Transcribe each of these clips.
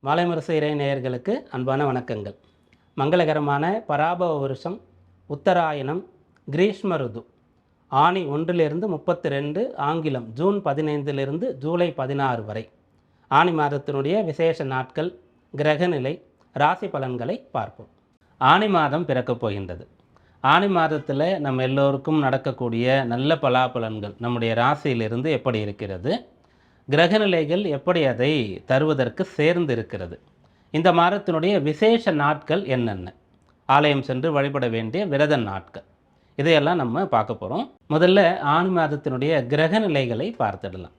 மாலைமுரசு இறை நேயர்களுக்கு அன்பான வணக்கங்கள். மங்களகரமான பராபவ வருஷம் உத்தராயணம் கிரீஷ்ம ருது ஆணி 1 32 ஆங்கிலம் ஜூன் 15 ஜூலை 16 வரை ஆணி மாதத்தினுடைய விசேஷ நாட்கள், கிரகநிலை, ராசி பலன்களை பார்ப்போம். ஆணி மாதம் பிறக்கப் போகின்றது. ஆணி மாதத்தில் நம்ம எல்லோருக்கும் நடக்கக்கூடிய நல்ல பலாபலன்கள் நம்முடைய ராசியிலிருந்து எப்படி இருக்கிறது, கிரகநிலைகள் எப்படி அதை தருவதற்கு சேர்ந்து இருக்கிறது, இந்த மாதத்தினுடைய விசேஷ நாட்கள் என்னென்ன, ஆலயம் சென்று வழிபட வேண்டிய விரத நாட்கள், இதையெல்லாம் நம்ம பார்க்க போகிறோம். முதல்ல ஆணி மாதத்தினுடைய கிரகநிலைகளை பார்த்துடலாம்.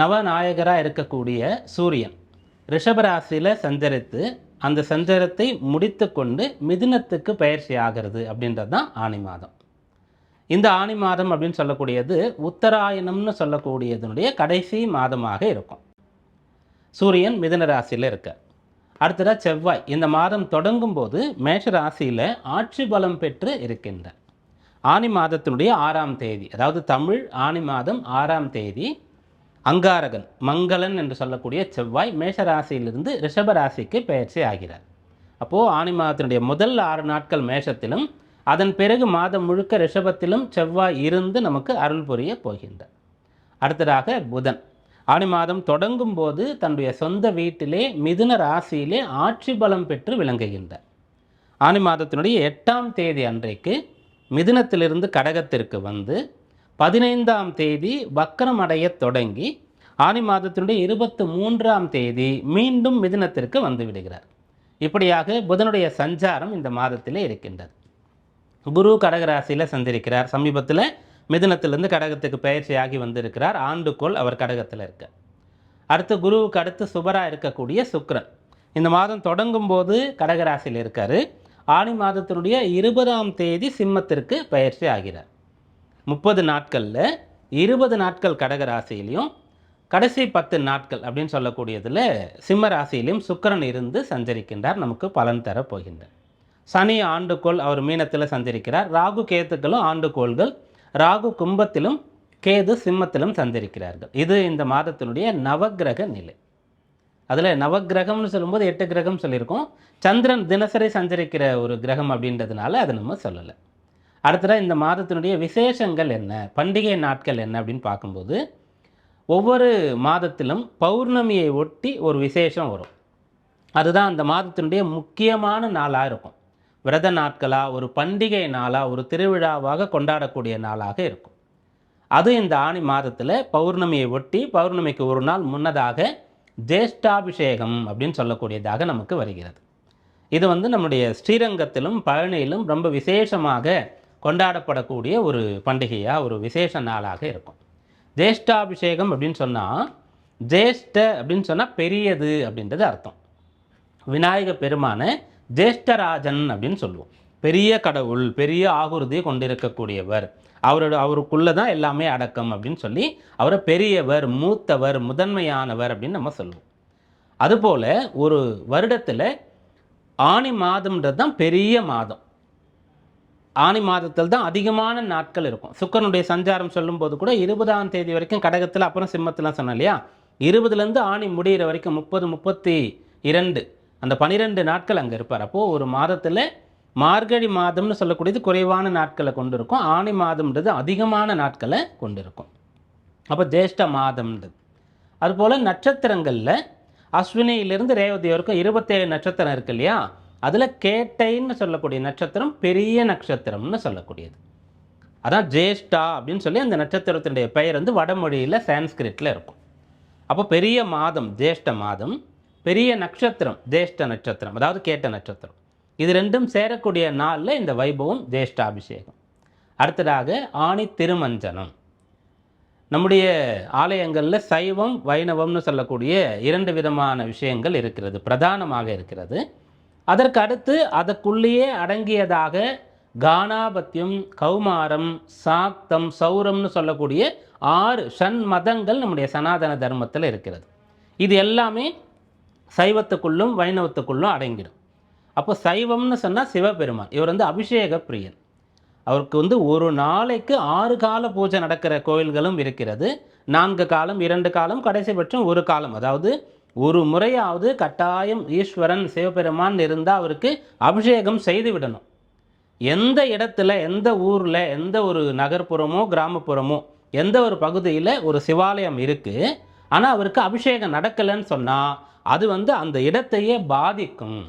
நவநாயகராக இருக்கக்கூடிய சூரியன் ரிஷபராசியில் சஞ்சரித்து அந்த சஞ்சாரத்தை முடித்து கொண்டு மிதுனத்துக்கு பயிற்சி ஆகிறது அப்படின்றது தான் ஆணி மாதம். இந்த ஆணி மாதம் அப்படின்னு சொல்லக்கூடியது உத்தராயணம்னு சொல்லக்கூடியதனுடைய கடைசி மாதமாக இருக்கும். சூரியன் மிதுன ராசியில் இருக்க, அடுத்ததாக செவ்வாய் இந்த மாதம் தொடங்கும் போது மேஷ ராசியில் ஆட்சி பலம் பெற்று இருக்கின்ற ஆணி மாதத்தினுடைய 6ஆம் தேதி, அதாவது தமிழ் ஆணி மாதம் 6ஆம் தேதி அங்காரகன் மங்களன் என்று சொல்லக்கூடிய செவ்வாய் மேஷ ராசியிலிருந்து ரிஷப ராசிக்கு பயிற்சி ஆகிறார். அப்போது ஆணி மாதத்தினுடைய முதல் 6 நாட்கள் மேஷத்திலும், அதன் பிறகு மாதம் முழுக்க ரிஷபத்திலும் செவ்வாய் இருந்து நமக்கு அருள் புரிய போகின்றார். அடுத்ததாக புதன் ஆணி மாதம் தொடங்கும் போது தன்னுடைய சொந்த வீட்டிலே மிதுன ராசியிலே ஆட்சி பலம் பெற்று விளங்குகின்றார். ஆணி மாதத்தினுடைய 8ஆம் தேதி அன்றைக்கு மிதுனத்திலிருந்து கடகத்திற்கு வந்து 15ஆம் தேதி வக்கரம் அடைய தொடங்கி ஆணி மாதத்தினுடைய 23ஆம் தேதி மீண்டும் மிதுனத்திற்கு வந்து விடுகிறார். இப்படியாக புதனுடைய சஞ்சாரம் இந்த மாதத்திலே இருக்கின்றது. குரு கடகராசியில் சந்திருக்கிறார். சமீபத்தில் மிதுனத்திலிருந்து கடகத்துக்கு பயிற்சியாகி வந்திருக்கிறார். ஆண்டுக்கோள் அவர் கடகத்தில் இருக்கார். அடுத்து குருவுக்கு அடுத்து சுபராக இருக்கக்கூடிய சுக்கிரன் இந்த மாதம் தொடங்கும் போது கடகராசியில் இருக்கார். ஆணி மாதத்தினுடைய 20ஆம் தேதி சிம்மத்திற்கு பயிற்சி ஆகிறார். 30 நாட்களில் 20 நாட்கள் கடகராசியிலையும் கடைசி 10 நாட்கள் அப்படின்னு சொல்லக்கூடியதில் சிம்ம ராசியிலையும் சுக்கிரன் இருந்து சஞ்சரிக்கின்றார். நமக்கு பலன் தர போகின்றார். சனி ஆண்டுகோள் அவர் மீனத்தில் சஞ்சரிக்கிறார். ராகு கேத்துக்களும் ஆண்டுகோள்கள். ராகு கும்பத்திலும் கேது சிம்மத்திலும் சஞ்சரிக்கிறார்கள். இது இந்த மாதத்தினுடைய நவக்கிரக நிலை. அதில் நவக்கிரகம்னு சொல்லும்போது 8 கிரகம் சொல்லியிருக்கோம். சந்திரன் தினசரி சஞ்சரிக்கிற ஒரு கிரகம் அப்படின்றதுனால அதை நம்ம சொல்லலை. அடுத்ததாக இந்த மாதத்தினுடைய விசேஷங்கள் என்ன, பண்டிகை நாட்கள் என்ன அப்படின்னு பார்க்கும்போது ஒவ்வொரு மாதத்திலும் பௌர்ணமியை ஒட்டி ஒரு விசேஷம் வரும். அதுதான் அந்த மாதத்தினுடைய முக்கியமான நாளாக இருக்கும். விரத நாட்களாக, ஒரு பண்டிகை நாளாக, ஒரு திருவிழாவாக கொண்டாடக்கூடிய நாளாக இருக்கும். அது இந்த ஆணி மாதத்தில் பௌர்ணமியை ஒட்டி பௌர்ணமிக்கு ஒரு நாள் முன்னதாக ஜேஷ்டாபிஷேகம் அப்படின்னு சொல்லக்கூடியதாக நமக்கு வருகிறது. இது நம்முடைய ஸ்ரீரங்கத்திலும் பழனியிலும் ரொம்ப விசேஷமாக கொண்டாடப்படக்கூடிய ஒரு பண்டிகையாக, ஒரு விசேஷ நாளாக இருக்கும். ஜேஷ்டாபிஷேகம் அப்படின்னு சொன்னால், ஜேஷ்ட அப்படின்னு சொன்னால் பெரியது அப்படின்றது அர்த்தம். விநாயக பெருமான ஜேஷ்டராஜன் அப்படின்னு சொல்லுவோம். பெரிய கடவுள், பெரிய ஆகுருதியை கொண்டிருக்கக்கூடியவர், அவருக்குள்ளே தான் எல்லாமே அடக்கம் அப்படின்னு சொல்லி அவரை பெரியவர், மூத்தவர், முதன்மையானவர் அப்படின்னு நம்ம சொல்லுவோம். அதுபோல் ஒரு வருடத்தில் ஆணி மாதம்ன்றது தான் பெரிய மாதம். ஆணி மாதத்தில் தான் அதிகமான நாட்கள் இருக்கும். சுக்கிரனுடைய சஞ்சாரம் சொல்லும்போது கூட 20ஆம் தேதி வரைக்கும் கடகத்தில், அப்புறம் சிம்மத்திலாம் சொன்னோம் இல்லையா, 20லேருந்து ஆணி முடிகிற வரைக்கும் 30, 32 அந்த 12 நாட்கள் அங்கே இருப்பார். அப்போது ஒரு மாதத்தில் மார்கழி மாதம்னு சொல்லக்கூடியது குறைவான நாட்களை கொண்டு இருக்கும். ஆணி மாதம்ன்றது அதிகமான நாட்களை கொண்டு இருக்கும். அப்போ ஜேஷ்ட மாதம்ன்றது. அதுபோல் நட்சத்திரங்களில் அஸ்வினியிலிருந்து ரேவதி வரைக்கும் 27 நட்சத்திரம் இருக்கு இல்லையா, அதில் கேட்டைன்னு சொல்லக்கூடிய நட்சத்திரம் பெரிய நட்சத்திரம்னு சொல்லக்கூடியது. அதான் ஜேஷ்டா அப்படின்னு சொல்லி அந்த நட்சத்திரத்தினுடைய பெயர் வடமொழியில் சான்ஸ்கிரிட்டில் இருக்கும். அப்போ பெரிய மாதம் ஜேஷ்ட மாதம், பெரிய நட்சத்திரம் ஜேஷ்ட நட்சத்திரம், அதாவது கேட்ட நட்சத்திரம். இது ரெண்டும் சேரக்கூடிய நாளில் இந்த வைபவம் ஜேஷ்டாபிஷேகம். அடுத்ததாக ஆணி திருமஞ்சனம். நம்முடைய ஆலயங்களில் சைவம் வைணவம்னு சொல்லக்கூடிய 2 விதமான விஷயங்கள் இருக்கிறது, பிரதானமாக இருக்கிறது. அதற்கு அடுத்து அதற்குள்ளேயே அடங்கியதாக கானாபத்தியம், கௌமாரம், சாக்தம், சௌரம்னு சொல்லக்கூடிய 6 ஷண்மதங்கள் நம்முடைய சனாதன தர்மத்தில் இருக்கிறது. இது எல்லாமே சைவத்துக்குள்ளும் வைணவத்துக்குள்ளும் அடங்கிடும். அப்போ சைவம்னு சொன்னால் சிவபெருமான், இவர் அபிஷேக பிரியன். அவருக்கு ஒரு நாளைக்கு 6 கால பூஜை நடக்கிற கோயில்களும் இருக்கிறது. 4 காலம், 2 காலம், கடைசி பட்சம் 1 காலம், அதாவது ஒரு முறையாவது கட்டாயம் ஈஸ்வரன் சிவபெருமான் இருந்தால் அவருக்கு அபிஷேகம் செய்து விடணும். எந்த இடத்துல, எந்த ஊரில், எந்த ஒரு நகர்ப்புறமோ கிராமப்புறமோ எந்த ஒரு பகுதியில் ஒரு சிவாலயம் இருக்குது, ஆனால் அவருக்கு அபிஷேகம் நடக்கலைன்னு சொன்னால் அது அந்த இடத்தையே பாதிக்கும்.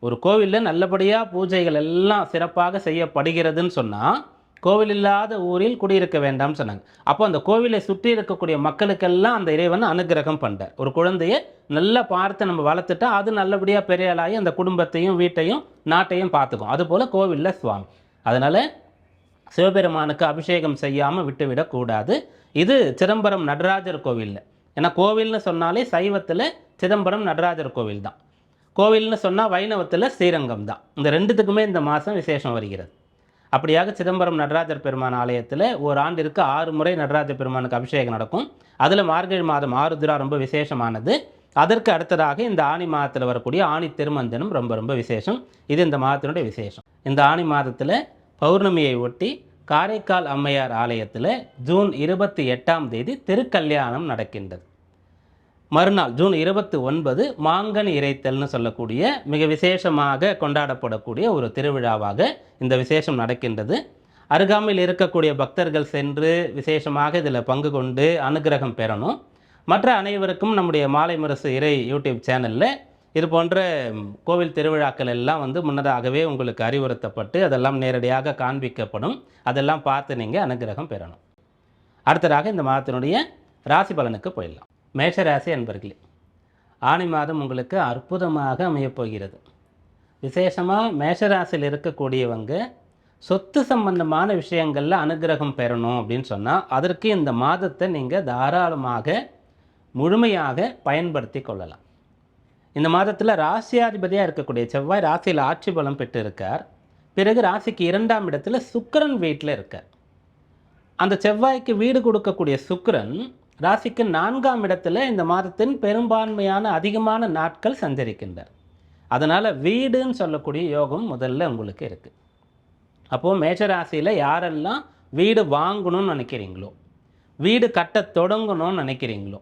ஒரு கோவிலில் நல்லபடியாக பூஜைகள் எல்லாம் சிறப்பாக செய்யப்படுகிறதுன்னு சொன்னால் கோவில் இல்லாத ஊரில் குடியிருக்க வேண்டாம்னு சொன்னாங்க. அப்போ அந்த கோவிலை சுற்றி இருக்கக்கூடிய மக்களுக்கெல்லாம் அந்த இறைவன் அனுகிரகம் பண்ணுறார். ஒரு குழந்தையை நல்லா பார்த்து நம்ம வளர்த்துட்டா அது நல்லபடியாக பெரியாளாகி அந்த குடும்பத்தையும் வீட்டையும் நாட்டையும் பார்த்துக்கும். அதுபோல் கோவிலில் சுவாமி. அதனால் சிவபெருமானுக்கு அபிஷேகம் செய்யாமல் விட்டுவிடக்கூடாது. இது சிதம்பரம் நடராஜர் கோவிலில். ஏன்னா கோவில்னு சொன்னாலே சைவத்தில் சிதம்பரம் நடராஜர் கோவில் தான், கோவில்னு சொன்னால் வைணவத்தில் ஸ்ரீரங்கம் தான். இந்த ரெண்டுத்துக்குமே இந்த மாதம் விசேஷம் வருகிறது. அப்படியாக சிதம்பரம் நடராஜர் பெருமான் ஆலயத்தில் ஒரு ஆண்டிற்கு 6 முறை நடராஜர் பெருமானுக்கு அபிஷேகம் நடக்கும். அதில் மார்கழி மாதம் ஆருத்ரா ரொம்ப விசேஷமானது. அதற்கு அடுத்ததாக இந்த ஆனி மாதத்தில் வரக்கூடிய ஆனி திருமஞ்சனம் ரொம்ப ரொம்ப விசேஷம். இது இந்த மாதத்தினுடைய விசேஷம். இந்த ஆனி மாதத்தில் பௌர்ணமியை ஒட்டி காரைக்கால் அம்மையார் ஆலயத்தில் ஜூன் 28ஆம் தேதி திருக்கல்யாணம் நடக்கின்றது. மறுநாள் ஜூன் 29 மாங்கனி இறைத்தல்னு சொல்லக்கூடிய மிக விசேஷமாக கொண்டாடப்படக்கூடிய ஒரு திருவிழாவாக இந்த விசேஷம் நடக்கின்றது. அருகாமையில் இருக்கக்கூடிய பக்தர்கள் சென்று விசேஷமாக இதில் பங்கு கொண்டு அனுகிரகம் பெறணும். மற்ற அனைவருக்கும் நம்முடைய மாலை முரசு இறை யூடியூப் சேனலில் இது போன்ற கோவில் திருவிழாக்கள் எல்லாம் முன்னதாகவே உங்களுக்கு அறிவுறுத்தப்பட்டு அதெல்லாம் நேரடியாக காண்பிக்கப்படும். அதெல்லாம் பார்த்து நீங்கள் அனுகிரகம் பெறணும். அடுத்ததாக இந்த மாதத்தினுடைய ராசி பலனுக்கு போயிடலாம். மேஷராசி அன்பர்களே, ஆனி மாதம் உங்களுக்கு அற்புதமாக அமையப்போகிறது. விசேஷமாக மேஷராசியில் இருக்கக்கூடியவங்க சொத்து சம்பந்தமான விஷயங்களில் அனுகிரகம் பெறணும் அப்படின்னு சொன்னால் அதற்கு இந்த மாதத்தை நீங்கள் தாராளமாக முழுமையாக பயன்படுத்தி கொள்ளலாம். இந்த மாதத்தில் ராசியாதிபதியாக இருக்கக்கூடிய செவ்வாய் ராசியில் ஆட்சி பலம் பெற்று இருக்கார். பிறகு ராசிக்கு 2ஆம் இடத்துல சுக்கிரன் வீட்டில் இருக்கார். அந்த செவ்வாய்க்கு வீடு கொடுக்கக்கூடிய சுக்கிரன் ராசிக்கு 4ஆம் இடத்துல இந்த மாதத்தின் பெரும்பான்மையான அதிகமான நாட்கள் சஞ்சரிக்கின்றார். அதனால் வீடுன்னு சொல்லக்கூடிய யோகம் முதல்ல உங்களுக்கு இருக்குது. அப்போது மேஷராசியில் யாரெல்லாம் வீடு வாங்கணும்னு நினைக்கிறீங்களோ, வீடு கட்ட தொடங்கணும்னு நினைக்கிறீங்களோ,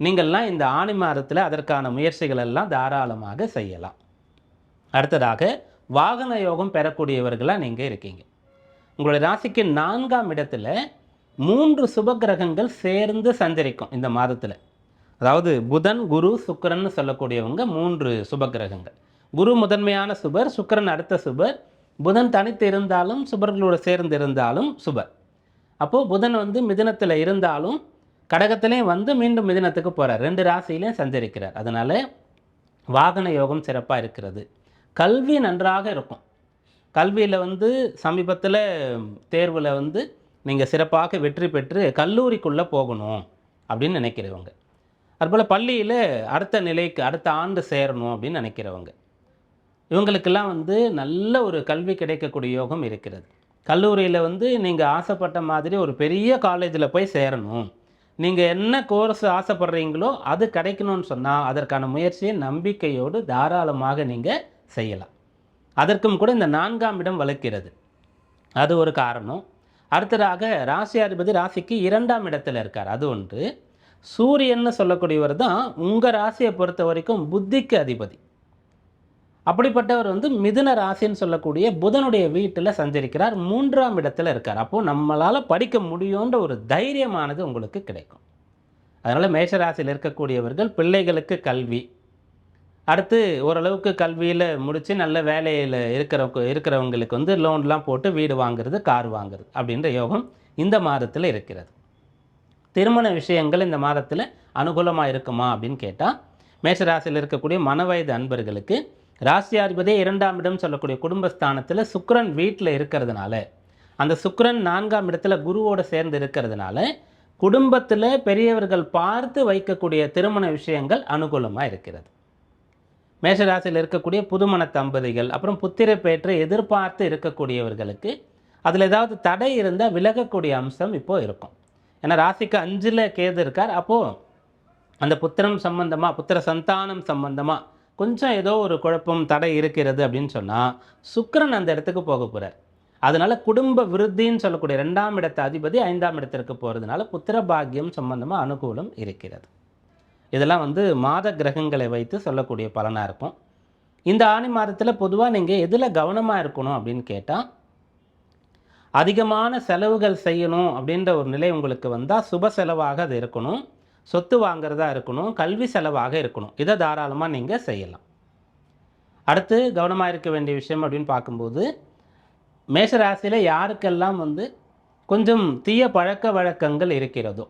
நீங்கள்லாம் இந்த ஆனி மாதத்தில் அதற்கான முயற்சிகள் எல்லாம் தாராளமாக செய்யலாம். அடுத்ததாக வாகன யோகம் பெறக்கூடியவர்களாக நீங்கள் இருக்கீங்க. உங்களுடைய ராசிக்கு 4ஆம் இடத்துல 3 சுபகிரகங்கள் சேர்ந்து சஞ்சரிக்கும் இந்த மாதத்தில். அதாவது புதன், குரு, சுக்கிரன் சொல்லக்கூடியவங்க 3 சுபகிரகங்கள். குரு முதன்மையான சுபர், சுக்கிரன் அடுத்த சுபர், புதன் தனித்து இருந்தாலும் சுபர்களோடு சேர்ந்து இருந்தாலும் சுபர். அப்போது புதன் மிதுனத்தில் இருந்தாலும் கடகத்திலையும் மீண்டும் மிதுனத்துக்கு போகிறார். 2 ராசியிலையும் சஞ்சரிக்கிறார். அதனால் வாகன யோகம் சிறப்பாக இருக்கிறது. கல்வி நன்றாக இருக்கும். கல்வியில் சமீபத்தில் தேர்வில் நீங்கள் சிறப்பாக வெற்றி பெற்று கல்லூரிக்குள்ளே போகணும் அப்படின்னு நினைக்கிறவங்க, அதுபோல் பள்ளியில் அடுத்த நிலைக்கு அடுத்த ஆண்டு சேரணும் அப்படின்னு நினைக்கிறவங்க, இவங்களுக்கெல்லாம் நல்ல ஒரு கல்வி கிடைக்கக்கூடிய யோகம் இருக்கிறது. கல்லூரியில் நீங்கள் ஆசைப்பட்ட மாதிரி ஒரு பெரிய காலேஜில் போய் சேரணும், நீங்கள் என்ன கோர்ஸ் ஆசைப்படுறீங்களோ அது கிடைக்கணும்னு சொன்னால் அதற்கான முயற்சியை நம்பிக்கையோடு தாராளமாக நீங்கள் செய்யலாம். அதற்கும் கூட இந்த 4ஆம் இடம் வலுக்கிறது, அது ஒரு காரணம். அடுத்ததாக ராசியாதிபதி ராசிக்கு 2ஆம் இடத்துல இருக்கார், அது ஒன்று. சூரியன்னு சொல்லக்கூடியவர் தான் உங்கள் ராசியை பொறுத்த வரைக்கும் புத்திக்கு அதிபதி. அப்படிப்பட்டவர் மிதுன ராசின்னு சொல்லக்கூடிய புதனுடைய வீட்டில் சஞ்சரிக்கிறார், 3ஆம் இடத்துல இருக்கார். அப்போது நம்மளால் படிக்க முடியுன்ற ஒரு தைரியமானது உங்களுக்கு கிடைக்கும். அதனால் மேஷராசியில் இருக்கக்கூடியவர்கள் பிள்ளைகளுக்கு கல்வி, அடுத்து ஓரளவுக்கு கல்வியில் முடித்து நல்ல வேலையில் இருக்கிறவங்களுக்கு லோன்லாம் போட்டு வீடு வாங்குறது, கார் வாங்குறது அப்படின்ற யோகம் இந்த மாதத்தில் இருக்கிறது. திருமண விஷயங்கள் இந்த மாதத்தில் அனுகூலமாக இருக்குமா அப்படின்னு கேட்டால், மேஷராசியில் இருக்கக்கூடிய மனவயது அன்பர்களுக்கு ராசியாதிபதி 2ஆம் இடம் சொல்லக்கூடிய குடும்பஸ்தானத்தில் சுக்கிரன் வீட்டில் இருக்கிறதுனால, அந்த சுக்கிரன் 4ஆம் இடத்துல குருவோடு சேர்ந்து இருக்கிறதுனால குடும்பத்தில் பெரியவர்கள் பார்த்து வைக்கக்கூடிய திருமண விஷயங்கள் அனுகூலமாக இருக்கிறது. மேஷராசியில் இருக்கக்கூடிய புதுமண தம்பதிகள், அப்புறம் புத்திர பேற்றை எதிர்பார்த்து இருக்கக்கூடியவர்களுக்கு அதில் ஏதாவது தடை இருந்தால் விலகக்கூடிய அம்சம் இப்போது இருக்கும். ஏன்னா ராசிக்கு 5ல் கேது இருக்கார். அப்போது அந்த புத்திரம் சம்பந்தமாக, புத்திர சந்தானம் சம்பந்தமாக கொஞ்சம் ஏதோ ஒரு குழப்பம் தடை இருக்கிறது அப்படின்னு சொன்னால் சுக்கிரன் அந்த இடத்துக்கு போக போகிறார். அதனால் குடும்ப விருத்தின்னு சொல்லக்கூடிய 2ஆம் இடத்து அதிபதி 5ஆம் இடத்திற்கு போகிறதுனால புத்திர பாக்கியம் சம்பந்தமாக அனுகூலம் இருக்கிறது. இதெல்லாம் வந்து மாத கிரகங்களை வைத்து சொல்லக்கூடிய பலனாக இருக்கும். இந்த ஆணி மாதத்தில் பொதுவாக நீங்கள் எதில் கவனமாக இருக்கணும் அப்படின்னு கேட்டால், அதிகமான செலவுகள் செய்யணும் அப்படின்ற ஒரு நிலை உங்களுக்கு வந்தால் சுப செலவாக அது இருக்கணும், சொத்து வாங்கிறதா இருக்கணும், கல்வி செலவாக இருக்கணும். இதை தாராளமாக நீங்கள் செய்யலாம். அடுத்து கவனமாக இருக்க வேண்டிய விஷயம் அப்படின்னு பார்க்கும்போது, மேஷராசியில் யாருக்கெல்லாம் வந்து கொஞ்சம் தீய பழக்க வழக்கங்கள் இருக்கிறதோ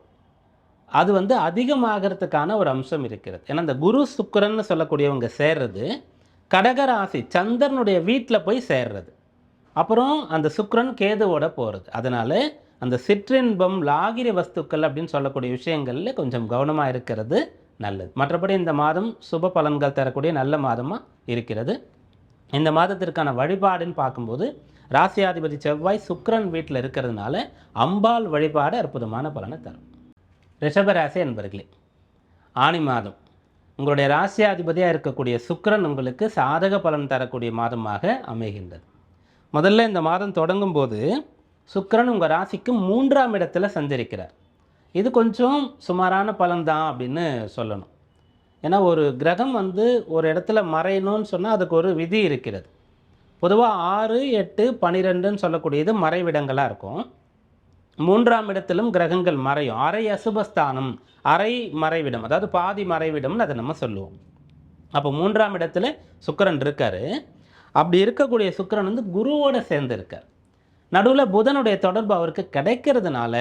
அது வந்து அதிகமாகிறதுக்கான ஒரு அம்சம் இருக்கிறது. ஏன்னா இந்த குரு சுக்கிரன்னு சொல்லக்கூடியவங்க சேர்றது கடகராசி சந்திரனுடைய வீட்டில் போய் சேர்றது, அப்புறம் அந்த சுக்கிரன் கேதுவோட போகிறது. அதனால் அந்த சிற்றின்பம் லாகிரி வஸ்துக்கள் அப்படின்னு சொல்லக்கூடிய விஷயங்களில் கொஞ்சம் கவனமாக இருக்கிறது நல்லது. மற்றபடி இந்த மாதம் சுப பலன்கள் தரக்கூடிய நல்ல மாதமாக இருக்கிறது. இந்த மாதத்திற்கான வழிபாடுன்னு பார்க்கும்போது ராசியாதிபதி செவ்வாய் சுக்கிரன் வீட்டில் இருக்கிறதுனால அம்பாள் வழிபாடு அற்புதமான பலனை தரும். ரிஷபராசி என்பர்களே, ஆணி மாதம் உங்களுடைய ராசியாதிபதியாக இருக்கக்கூடிய சுக்கிரன் உங்களுக்கு சாதக பலன் தரக்கூடிய மாதமாக அமைகின்றது. முதல்ல இந்த மாதம் தொடங்கும் போது சுக்கிரன் உங்கள் ராசிக்கு 3ஆம் இடத்துல சஞ்சரிக்கிறார். இது கொஞ்சம் சுமாரான பலன் தான் அப்படின்னு சொல்லணும். ஏன்னா ஒரு கிரகம் வந்து ஒரு இடத்துல மறையணும்னு சொன்னால் அதுக்கு ஒரு விதி இருக்கிறது. பொதுவாக 6, 8, 12ன்னு சொல்லக்கூடியது மறைவிடங்களாக இருக்கும். 3ஆம் இடத்திலும் கிரகங்கள் மறையும். அரை அசுபஸ்தானம், அரை மறைவிடம், அதாவது பாதி மறைவிடம்னு அதை நம்ம சொல்லுவோம். அப்போ 3ஆம் இடத்துல சுக்கிரன் இருக்கார். அப்படி இருக்கக்கூடிய சுக்கிரன் வந்து குருவோடு சேர்ந்து இருக்கார். நடுவில் புதனுடைய தொடர்பு அவருக்கு கிடைக்கிறதுனால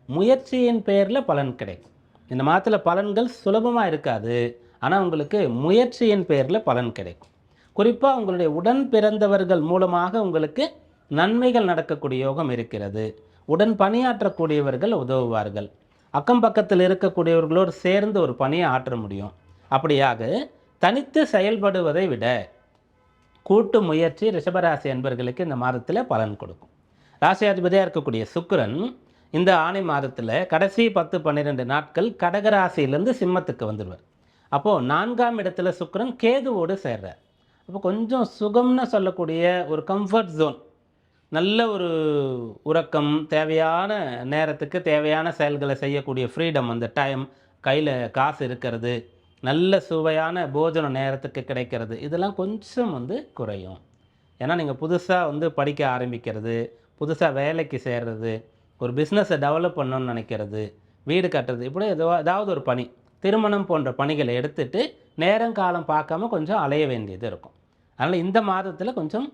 முயற்சியின் பேரில் பலன் கிடைக்கும். இந்த மாதத்தில் பலன்கள் சுலபமாக இருக்காது, ஆனால் உங்களுக்கு முயற்சியின் பேரில் பலன் கிடைக்கும். குறிப்பாக உங்களுடைய உடன் பிறந்தவர்கள் மூலமாக உங்களுக்கு நன்மைகள் நடக்கக்கூடிய யோகம் இருக்கிறது. உடன் பணியாற்றக்கூடியவர்கள் உதவுவார்கள். அக்கம் பக்கத்தில் இருக்கக்கூடியவர்களோடு சேர்ந்து ஒரு பணியை ஆற்ற முடியும். அப்படியாக தனித்து செயல்படுவதை விட கூட்டு முயற்சி ரிஷபராசி என்பவர்களுக்கு இந்த மாதத்தில் பலன் கொடுக்கும். ராசியாதிபதியாக இருக்கக்கூடிய சுக்கிரன் இந்த ஆணி மாதத்தில் கடைசி 10-12 நாட்கள் கடகராசியிலேருந்து சிம்மத்துக்கு வந்துடுவார். அப்போது 4ஆம் இடத்துல சுக்கிரன் கேதுவோடு சேர்றார். அப்போ கொஞ்சம் சுகம்னு சொல்லக்கூடிய ஒரு கம்ஃபர்ட் ஜோன், நல்ல ஒரு உறக்கம், தேவையான நேரத்துக்கு தேவையான செயல்களை செய்யக்கூடிய ஃப்ரீடம், அந்த டைம், கையில் காசு இருக்கிறது, நல்ல சுவையான போஜனம் நேரத்துக்கு கிடைக்கிறது, இதெல்லாம் கொஞ்சம் வந்து குறையும். ஏன்னா நீங்கள் புதுசாக வந்து படிக்க ஆரம்பிக்கிறது, புதுசாக வேலைக்கு சேர்றது, ஒரு பிஸ்னஸை டெவலப் பண்ணணும்னு நினைக்கிறது, வீடு கட்டுறது, இப்படி ஏதாவது ஒரு பணி, திருமணம் போன்ற பணிகளை எடுத்துகிட்டு நேரங்காலம் பார்க்காம கொஞ்சம் அலைய வேண்டியது இருக்கும். அதனால் இந்த மாதத்தில் கொஞ்சம்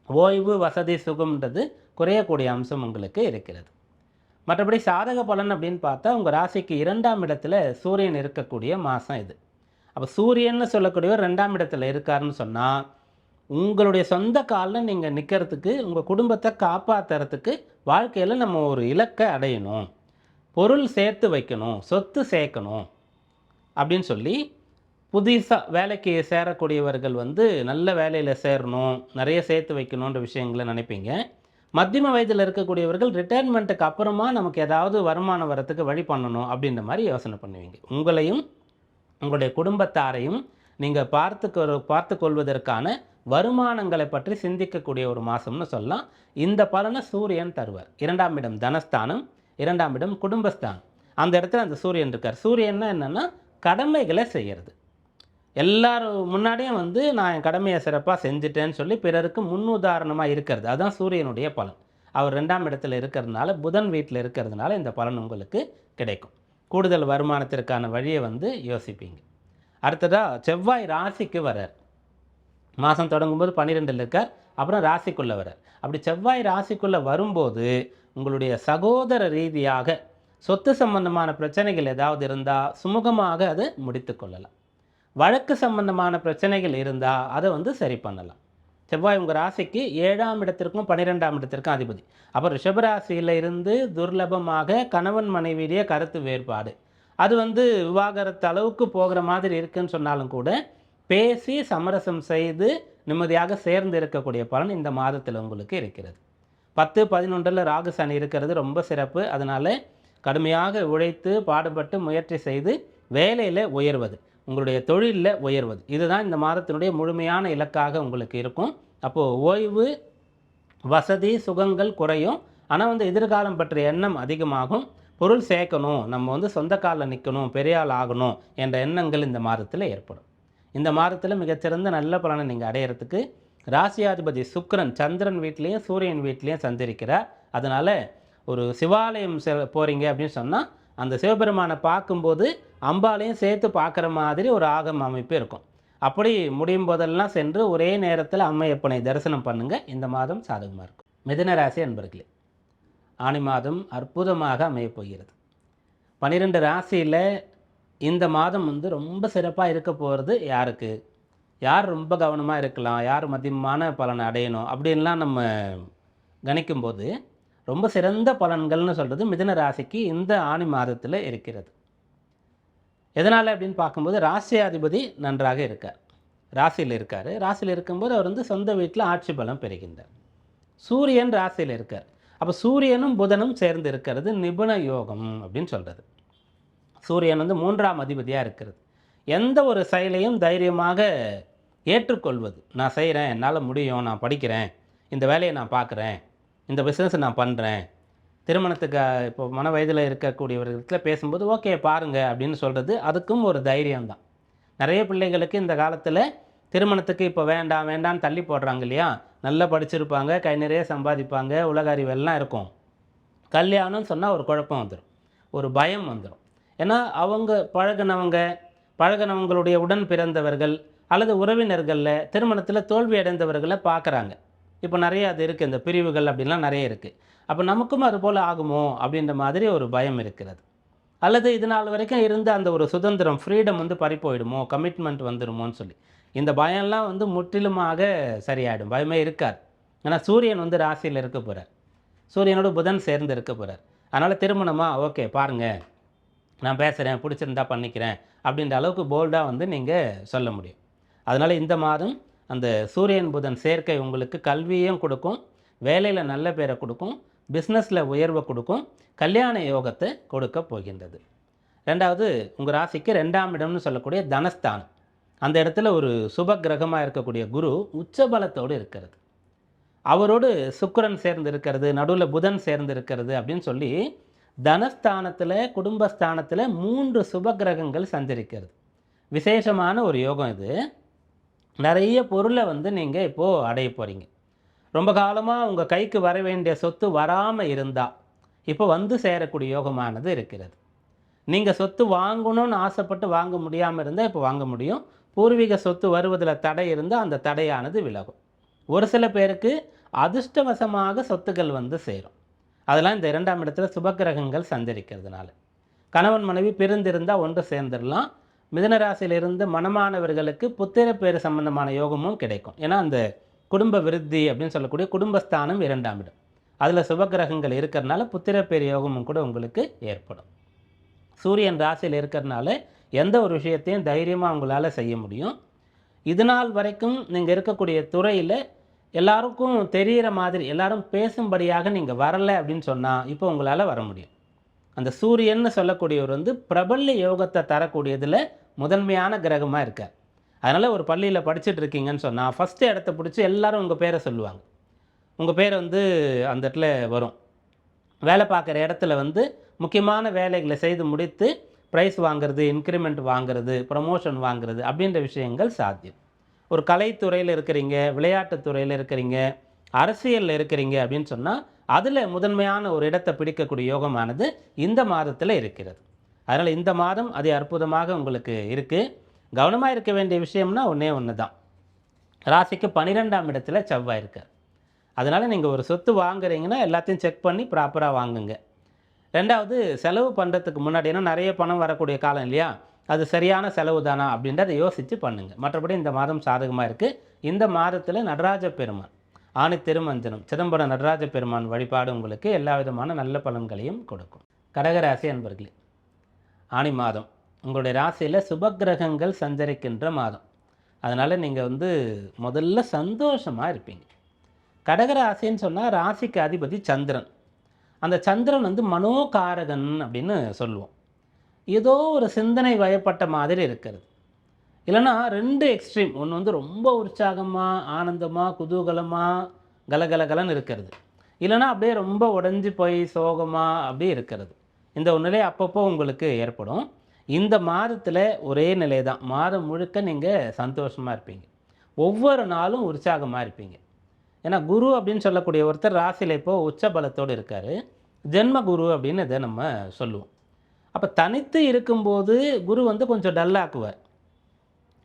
ஓய்வு, வசதி, சுகம்ன்றது குறையக்கூடிய அம்சம் உங்களுக்கு இருக்கிறது. மற்றபடி சாதக பலன் அப்படின்னு பார்த்தா உங்கள் ராசிக்கு 2ஆம் இடத்துல சூரியன் இருக்கக்கூடிய மாதம் இது. அப்போ சூரியன்னு சொல்லக்கூடியவர் 2ஆம் இடத்துல இருக்காருன்னு சொன்னால் உங்களுடைய சொந்த காலில் நீங்கள் நிற்கிறதுக்கு, உங்கள் குடும்பத்தை காப்பாற்றுறதுக்கு, வாழ்க்கையில் நம்ம ஒரு இலக்கை அடையணும், பொருள் சேர்த்து வைக்கணும், சொத்து சேர்க்கணும் அப்படின்னு சொல்லி புதுசாக வேலைக்கு சேரக்கூடியவர்கள் வந்து நல்ல வேலையில் சேரணும், நிறைய சேர்த்து வைக்கணுன்ற விஷயங்களை நினைப்பீங்க. மத்தியம வயதில் இருக்கக்கூடியவர்கள் ரிட்டையர்மெண்ட்டுக்கு அப்புறமா நமக்கு ஏதாவது வருமானம் வரத்துக்கு வழி பண்ணணும் அப்படின்ற மாதிரி யோசனை பண்ணுவீங்க. உங்களையும் உங்களுடைய குடும்பத்தாரையும் நீங்கள் பார்த்து கொள்வதற்கான வருமானங்களை பற்றி சிந்திக்கக்கூடிய ஒரு மாதம்னு சொல்லலாம். இந்த பலனை சூரியன் தருவார். 2ஆம் இடம் தனஸ்தானம், 2ஆம் இடம் குடும்பஸ்தானம். அந்த இடத்துல அந்த சூரியன் இருக்கார். சூரியன்னா என்னென்னா கடமைகளை செய்கிறது. எல்லாரும் முன்னாடியும் வந்து நான் என் கடமையை சிறப்பாக செஞ்சுட்டேன்னு சொல்லி பிறருக்கு முன்னுதாரணமாக இருக்கிறது. அதுதான் சூரியனுடைய பலன். அவர் 2ஆம் இடத்துல இருக்கிறதுனால, புதன் வீட்டில் இருக்கிறதுனால இந்த பலன் உங்களுக்கு கிடைக்கும். கூடுதல் வருமானத்திற்கான வழியை வந்து யோசிப்பீங்க. அடுத்ததாக செவ்வாய் ராசிக்கு வரார். மாதம் தொடங்கும்போது 12ல் இருக்கார், அப்புறம் ராசிக்குள்ளே வரார். அப்படி செவ்வாய் ராசிக்குள்ளே வரும்போது உங்களுடைய சகோதர ரீதியாக சொத்து சம்பந்தமான பிரச்சனைகள் ஏதாவது இருந்தால் சுமூகமாக அதை முடித்து கொள்ளலாம். வழக்கு சம்பந்தமான பிரச்சனைகள் இருந்தால் அதை வந்து சரி பண்ணலாம். செவ்வாய் உங்கள் ராசிக்கு 7ஆம் இடத்திற்கும் 12ஆம் இடத்திற்கும் அதிபதி. அப்போ ரிஷபராசியில் இருந்து துர்லபமாக கணவன் மனைவியுடைய கருத்து வேறுபாடு, அது வந்து விவாகரத்து அளவுக்கு போகிற மாதிரி இருக்குன்னு சொன்னாலும் கூட பேசி சமரசம் செய்து நிம்மதியாக சேர்ந்து இருக்கக்கூடிய பலன் இந்த மாதத்தில் உங்களுக்கு இருக்கிறது. 10-11 ராகு சனி இருக்கிறது ரொம்ப சிறப்பு. அதனால் கடுமையாக உழைத்து பாடுபட்டு முயற்சி செய்து வேலையில் உயர்வது, உங்களுடைய தொழிலில் உயர்வது, இதுதான் இந்த மாதத்தினுடைய முழுமையான இலக்காக உங்களுக்கு இருக்கும். அப்போது ஓய்வு, வசதி, சுகங்கள் குறையும். ஆனால் வந்து எதிர்காலம் பற்றிய எண்ணம் அதிகமாகும். பொருள் சேர்க்கணும், நம்ம வந்து சொந்த காலில் நிற்கணும், பெரிய ஆள் ஆகணும் என்ற எண்ணங்கள் இந்த மாதத்தில் ஏற்படும். இந்த மாதத்தில் மிகச்சிறந்த நல்ல பலனை நீங்கள் அடையிறதுக்கு ராசியாதிபதி சுக்கிரன் சந்திரன் வீட்லேயும் சூரியன் வீட்லேயும் சந்திருக்கிறார். அதனால் ஒரு சிவாலயம் போகிறீங்க அப்படின்னு சொன்னால் அந்த சிவபெருமானை பார்க்கும்போது அம்பாலையும் சேர்த்து பார்க்குற மாதிரி ஒரு ஆகம அமைப்பு இருக்கும். அப்படி முடியும் போதெல்லாம் சென்று ஒரே நேரத்தில் அம்மையப்பனை தரிசனம் பண்ணுங்கள். இந்த மாதம் சாதகமாக இருக்கும். மிதுன ராசி அன்பர்களே, ஆனி மாதம் அற்புதமாக அமையப் போகிறது. 12 ராசியில் இந்த மாதம் வந்து ரொம்ப சிறப்பாக இருக்க போகிறது யாருக்கு, யார் ரொம்ப கவனமாக இருக்கலாம், யார் மதியமான பலனை அடையணும் அப்படின்லாம் நம்ம கணிக்கும்போது ரொம்ப சிறந்த பலன்கள்னு சொல்கிறது மிதுன ராசிக்கு இந்த ஆனி மாதத்தில் இருக்கிறது. எதனால் அப்படின்னு பார்க்கும்போது ராசியாதிபதி நன்றாக இருக்கார், ராசியில் இருக்கார். ராசியில் இருக்கும்போது அவர் வந்து சொந்த வீட்டில் ஆட்சி பலம் பெறுகின்றார். சூரியன் ராசியில் இருக்கார். அப்போ சூரியனும் புதனும் சேர்ந்து இருக்கிறது நிபுண யோகம் அப்படின்னு சொல்கிறது. சூரியன் வந்து 3ஆம் அதிபதியாக இருக்கிறது. எந்த ஒரு செயலையும் தைரியமாக ஏற்றுக்கொள்வது. நான் செய்கிறேன், என்னால் முடியும், நான் படிக்கிறேன், இந்த வேலையை நான் பார்க்குறேன், இந்த பிஸ்னஸை நான் பண்ணுறேன். திருமணத்துக்கு இப்போ மன வயதில் இருக்கக்கூடியவர்களிடத்தில் பேசும்போது ஓகே பாருங்கள் அப்படின்னு சொல்கிறது அதுக்கும் ஒரு தைரியம்தான். நிறைய பிள்ளைகளுக்கு இந்த காலத்தில் திருமணத்துக்கு இப்போ வேண்டாம் வேண்டான்னு தள்ளி போடுறாங்க இல்லையா. நல்லா படிச்சிருப்பாங்க, கை நிறைய சம்பாதிப்பாங்க, உலக அறிவெல்லாம் இருக்கும். கல்யாணம்னு சொன்னால் ஒரு குழப்பம் வந்துடும், ஒரு பயம் வந்துடும். ஏன்னா அவங்க பழகினவங்களுடைய உடன் பிறந்தவர்கள் அல்லது உறவினர்களில் திருமணத்தில் தோல்வி அடைந்தவர்களை பார்க்குறாங்க. இப்போ நிறைய அது இருக்குது, இந்த பிரிவுகள் அப்படின்லாம் நிறைய இருக்குது. அப்போ நமக்கும் அது போல் ஆகுமோ அப்படின்ற மாதிரி ஒரு பயம் இருக்கிறது. அல்லது இது நாள் வரைக்கும் இருந்த அந்த ஒரு சுதந்திரம், ஃப்ரீடம் வந்து பறி போயிடுமோ, கமிட்மெண்ட் வந்துடுமோன்னு சொல்லி இந்த பயம்லாம் வந்து முற்றிலுமாக சரியாயிடும், பயமே இருக்காது. ஏன்னா சூரியன் வந்து ராசியில் இருக்க போகிறார், சூரியனோட புதன் சேர்ந்து இருக்க போகிறார். அதனால் திருமணமாக ஓகே பாருங்கள், நான் பேசுகிறேன், பிடிச்சிருந்தா பண்ணிக்கிறேன் அப்படின்ற அளவுக்கு போல்டாக வந்து நீங்கள் சொல்ல முடியும். அதனால் இந்த மாதம் அந்த சூரியன் புதன் சேர்க்கை உங்களுக்கு கல்வியும் கொடுக்கும், வேலையில் நல்ல பேரை கொடுக்கும், பிஸ்னஸில் உயர்வை கொடுக்கும், கல்யாண யோகத்தை கொடுக்க போகின்றது. ரெண்டாவது, உங்கள் ராசிக்கு 2ஆம் இடம்னு சொல்லக்கூடிய தனஸ்தானம், அந்த இடத்துல ஒரு சுப கிரகமாக இருக்கக்கூடிய குரு உச்சபலத்தோடு இருக்கிறது. அவரோடு சுக்கிரன் சேர்ந்து இருக்கிறது, நடுவில் புதன் சேர்ந்து இருக்கிறது அப்படின்னு சொல்லி தனஸ்தானத்தில் குடும்பஸ்தானத்தில் 3 சுப கிரகங்கள் சஞ்சரிக்கிறது. விசேஷமான ஒரு யோகம் இது. நிறைய பொருளை வந்து நீங்கள் இப்போது அடைய போகிறீங்க. ரொம்ப காலமாக உங்கள் கைக்கு வர வேண்டிய சொத்து வராமல் இருந்தால் இப்போ வந்து சேரக்கூடிய யோகமானது இருக்கிறது. நீங்கள் சொத்து வாங்கணும்னு ஆசைப்பட்டு வாங்க முடியாமல் இருந்தால் இப்போ வாங்க முடியும். பூர்வீக சொத்து வருவதில் தடை இருந்தால் அந்த தடையானது விலகும். ஒரு சில பேருக்கு அதிர்ஷ்டவசமாக சொத்துக்கள் வந்து சேரும். அதெல்லாம் இந்த 2ஆம் இடத்துல சுபக்கிரகங்கள் சஞ்சரிக்கிறதுனால. கணவன் மனைவி பிரிந்திருந்தால் ஒன்று சேர்ந்துடலாம். மிதுனராசியிலிருந்து மனமானவர்களுக்கு புத்திர பேர் சம்பந்தமான யோகமும் கிடைக்கும். ஏன்னா அந்த குடும்ப விருத்தி அப்படின்னு சொல்லக்கூடிய குடும்பஸ்தானம் 2ஆம் இடம், அதில் சுபக்கிரகங்கள் இருக்கிறதுனால புத்திர பேர் யோகமும் கூட உங்களுக்கு ஏற்படும். சூரியன் ராசியில் இருக்கிறதுனால எந்த ஒரு விஷயத்தையும் தைரியமாக உங்களால் செய்ய முடியும். இது நாள் வரைக்கும் நீங்கள் இருக்கக்கூடிய துறையில் எல்லாருக்கும் தெரிகிற மாதிரி எல்லாரும் பேசும்படியாக நீங்கள் வரலை அப்படின்னு சொன்னால் இப்போ உங்களால் வர முடியும். அந்த சூரியன்னு சொல்லக்கூடியவர் வந்து பிரபல்ய யோகத்தை தரக்கூடியதில் முதன்மையான கிரகமாக இருக்கார். அதனால் ஒரு பள்ளியில் படிச்சுட்டு இருக்கீங்கன்னு சொன்னால் ஃபஸ்ட்டு இடத்த பிடிச்சி எல்லோரும் உங்கள் பேரை சொல்லுவாங்க. உங்கள் பேர் வந்து அந்த இடத்துல வரும். வேலை பார்க்குற இடத்துல வந்து முக்கியமான வேலைகளை செய்து முடித்து ப்ரைஸ் வாங்கிறது, இன்க்ரிமெண்ட் வாங்கிறது, ப்ரமோஷன் வாங்கிறது அப்படின்ற விஷயங்கள் சாத்தியம். ஒரு கலைத்துறையில் இருக்கிறீங்க, விளையாட்டுத்துறையில் இருக்கிறீங்க, அரசியலில் இருக்கிறீங்க அப்படின்னு சொன்னால் அதில் முதன்மையான ஒரு இடத்தை பிடிக்கக்கூடிய யோகமானது இந்த மாதத்தில் இருக்கிறது. அதனால் இந்த மாதம் அது அற்புதமாக உங்களுக்கு இருக்குது. கவனமாக இருக்க வேண்டிய விஷயம்னா ஒன்று தான், ராசிக்கு 12ஆம் இடத்துல செவ்வாய் இருக்கார். அதனால் நீங்கள் ஒரு சொத்து வாங்குறீங்கன்னா எல்லாத்தையும் செக் பண்ணி ப்ராப்பராக வாங்குங்க. ரெண்டாவது, செலவு பண்ணுறதுக்கு முன்னாடி, ஏன்னா நிறைய பணம் வரக்கூடிய காலம் இல்லையா, அது சரியான செலவு தானா அப்படின்றத யோசித்து பண்ணுங்கள். மற்றபடி இந்த மாதம் சாதகமாக இருக்குது. இந்த மாதத்தில் நடராஜ பெருமான் ஆணி திருமஞ்சனம் சிதம்பரம் நடராஜ பெருமான் வழிபாடு உங்களுக்கு எல்லா விதமான நல்ல பலன்களையும் கொடுக்கும். கடகராசி அன்பர்களே, ஆணி மாதம் உங்களுடைய ராசியில் சுபக்கிரகங்கள் சஞ்சரிக்கின்ற மாதம். அதனால் நீங்கள் வந்து முதல்ல சந்தோஷமாக இருப்பீங்க. கடகராசின்னு சொன்னால் ராசிக்கு அதிபதி சந்திரன். அந்த சந்திரன் வந்து மனோகாரகன் அப்படின்னு சொல்லுவோம். ஏதோ ஒரு சிந்தனை வயப்பட்ட மாதிரி இருக்கிறது. இல்லைன்னா 2 எக்ஸ்ட்ரீம், ஒன்று வந்து ரொம்ப உற்சாகமாக ஆனந்தமாக குதூகலமாக கலகலகலன்னு இருக்கிறது, இல்லைனா அப்படியே ரொம்ப உடஞ்சி போய் சோகமாக அப்படியே இருக்கிறது. இந்த ஒரு நிலை அப்பப்போ உங்களுக்கு ஏற்படும். இந்த மாதத்தில் ஒரே நிலை தான், மாதம் முழுக்க நீங்கள் சந்தோஷமாக இருப்பீங்க, ஒவ்வொரு நாளும் உற்சாகமாக இருப்பீங்க. ஏன்னா குரு அப்படின்னு சொல்லக்கூடிய ஒருத்தர் ராசியில் இப்போது உச்ச பலத்தோடு இருக்கார், ஜென்ம குரு அப்படின்னு இதை நம்ம சொல்லுவோம். அப்போ தனித்து இருக்கும்போது குரு வந்து கொஞ்சம் டல்லாக்குவார்,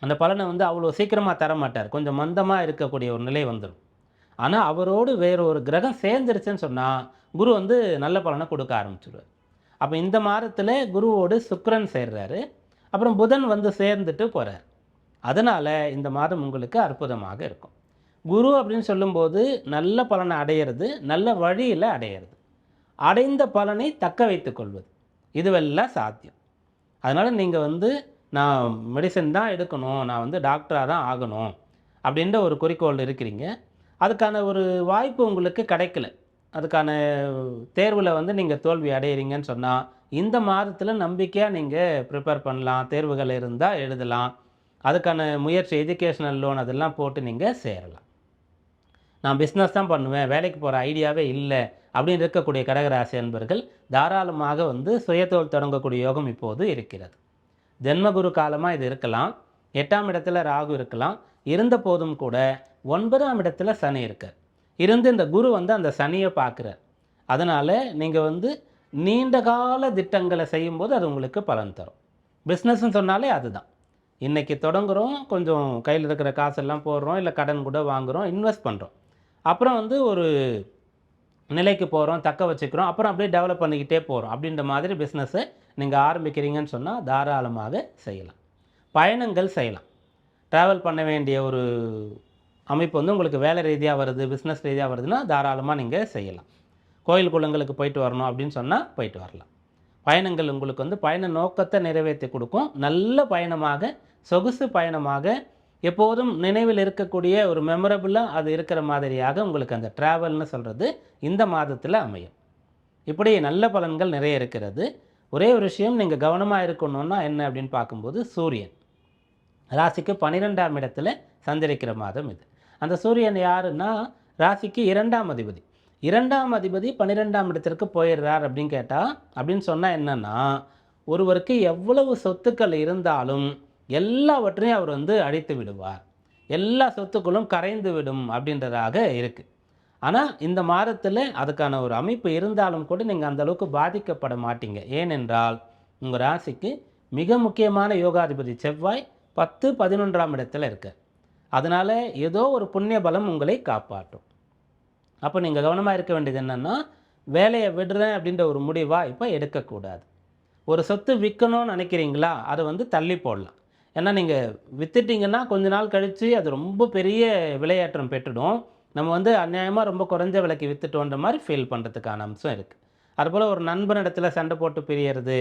அந்த பலனை வந்து அவ்வளோ சீக்கிரமாக தரமாட்டார், கொஞ்சம் மந்தமாக இருக்கக்கூடிய ஒரு நிலை வந்துடும். ஆனால் அவரோடு வேறு ஒரு கிரகம் சேர்ந்துருச்சுன்னு சொன்னால் குரு வந்து நல்ல பலனை கொடுக்க ஆரம்பிச்சிடுவார். அப்போ இந்த மாதத்தில் குருவோடு சுக்கிரன் சேர்றாரு, அப்புறம் புதன் வந்து சேர்ந்துட்டு போகிறார். அதனால் இந்த மாதம் உங்களுக்கு அற்புதமாக இருக்கும். குரு அப்படின்னு சொல்லும்போது நல்ல பலனை அடையிறது, நல்ல வழியில் அடையிறது, அடைந்த பலனை தக்க வைத்து கொள்வது, இதுவெல்லாம் சாத்தியம். அதனால் நீங்கள் வந்து நான் மெடிசன் தான் எடுக்கணும், நான் வந்து டாக்டராக தான் ஆகணும் அப்படின்ற ஒரு குறிக்கோள் இருக்கிறீங்க. அதுக்கான ஒரு வாய்ப்பு உங்களுக்கு கிடைக்கல, அதுக்கான தேர்வில் வந்து நீங்கள் தோல்வி அடையிறீங்கன்னு சொன்னால் இந்த மாதத்தில் நம்பிக்கையாக நீங்கள் ப்ரிப்பேர் பண்ணலாம், தேர்வுகள் இருந்தால் எழுதலாம், அதுக்கான முயற்சி எஜுகேஷனல் லோன் அதெல்லாம் போட்டு நீங்கள் சேரலாம். நான் பிஸ்னஸ் தான் பண்ணுவேன், வேலைக்கு போகிற ஐடியாவே இல்லை அப்படின்னு இருக்கக்கூடிய கடகராசி அன்பர்கள் தாராளமாக வந்து சுயதொழில் தொடங்கக்கூடிய யோகம் இப்போது இருக்கிறது. ஜென்மகுரு காலமாக இது இருக்கலாம், 8ஆம் இடத்துல ராகு இருக்கலாம், இருந்த போதும் கூட 9ஆம் இடத்துல சனி இருக்கார், இருந்து இந்த குரு வந்து அந்த சனியை பார்க்குறார். அதனால் நீங்கள் வந்து நீண்ட கால திட்டங்களை செய்யும்போது அது உங்களுக்கு பலன் தரும். பிஸ்னஸ்ன்னு சொன்னாலே அதுதான், இன்றைக்கி தொடங்குகிறோம், கொஞ்சம் கையில் இருக்கிற காசெல்லாம் போடுறோம், இல்லை கடன் கூட வாங்குகிறோம், இன்வெஸ்ட் பண்ணுறோம், அப்புறம் வந்து ஒரு நிலைக்கு போகிறோம், தக்க வச்சுக்கிறோம், அப்புறம் அப்படியே டெவலப் பண்ணிக்கிட்டே போகிறோம். அப்படின்ற மாதிரி பிஸ்னஸை நீங்கள் ஆரம்பிக்கிறீங்கன்னு சொன்னால் தாராளமாக செய்யலாம். பயணங்கள் செய்யலாம், ட்ராவல் பண்ண வேண்டிய ஒரு அமைப்பு வந்து உங்களுக்கு வேலை ரீதியாக வருது, பிஸ்னஸ் ரீதியாக வருதுன்னா தாராளமாக நீங்கள் செய்யலாம். கோயில் குளங்களுக்கு போயிட்டு வரணும் அப்படின்னு சொன்னால் போயிட்டு வரலாம். பயணங்கள் உங்களுக்கு வந்து பயண நோக்கத்தை நிறைவேற்றி கொடுக்கும். நல்ல பயணமாக, சொகுசு பயணமாக, எப்போதும் நினைவில் இருக்கக்கூடிய ஒரு மெமரபுளாக அது இருக்கிற மாதிரியாக உங்களுக்கு அந்த ட்ராவல்னு சொல்கிறது இந்த மாதத்தில் அமையும். இப்படி நல்ல பலன்கள் நிறைய இருக்கிறது. ஒரே ஒரு விஷயம் நீங்கள் கவனமாக இருக்கணும்னா என்ன அப்படின்னு பார்க்கும்போது, சூரியன் ராசிக்கு 12ஆம் இடத்துல சஞ்சரிக்கிற மாதம் இது. அந்த சூரியன் யாருன்னா ராசிக்கு 2ஆம் அதிபதி. 2ஆம் அதிபதி 12ஆம் இடத்திற்கு போயிடுறார் அப்படின்னு கேட்டால், அப்படின்னு சொன்னால் என்னென்னா, ஒருவருக்கு எவ்வளவு சொத்துக்கள் இருந்தாலும் எல்லாவற்றையும் அவர் வந்து அழித்து விடுவார், எல்லா சொத்துக்களும் கரைந்து விடும் அப்படின்றதாக இருக்குது. ஆனால் இந்த மாதத்தில் அதுக்கான ஒரு அமைப்பு இருந்தாலும் கூட நீங்கள் அந்தளவுக்கு பாதிக்கப்பட மாட்டீங்க. ஏனென்றால் உங்கள் ராசிக்கு மிக முக்கியமான யோகாதிபதி செவ்வாய் 10, 11ஆம் இடத்துல இருக்கார். அதனால் ஏதோ ஒரு புண்ணிய பலம் உங்களை காப்பாற்றும். அப்போ நீங்கள் கவனமாக இருக்க வேண்டியது என்னென்னா, வேலையை விடுறேன் அப்படின்ற ஒரு முடிவாக இப்போ எடுக்கக்கூடாது. ஒரு சொத்து விற்கணும்னு நினைக்கிறீங்களா, அதை வந்து தள்ளி போடலாம். ஏன்னா நீங்கள் விற்றுட்டிங்கன்னா கொஞ்ச நாள் கழித்து அது ரொம்ப பெரிய விலையேற்றம் பெற்றுடும், நம்ம வந்து அநியாயமாக ரொம்ப குறைஞ்ச விலைக்கு விற்றுட்டோன்ற மாதிரி ஃபீல் பண்ணுறதுக்கான அம்சம் இருக்குது. அதுபோல் ஒரு நண்பனிடத்தில் சண்டை போட்டு பிரியறது,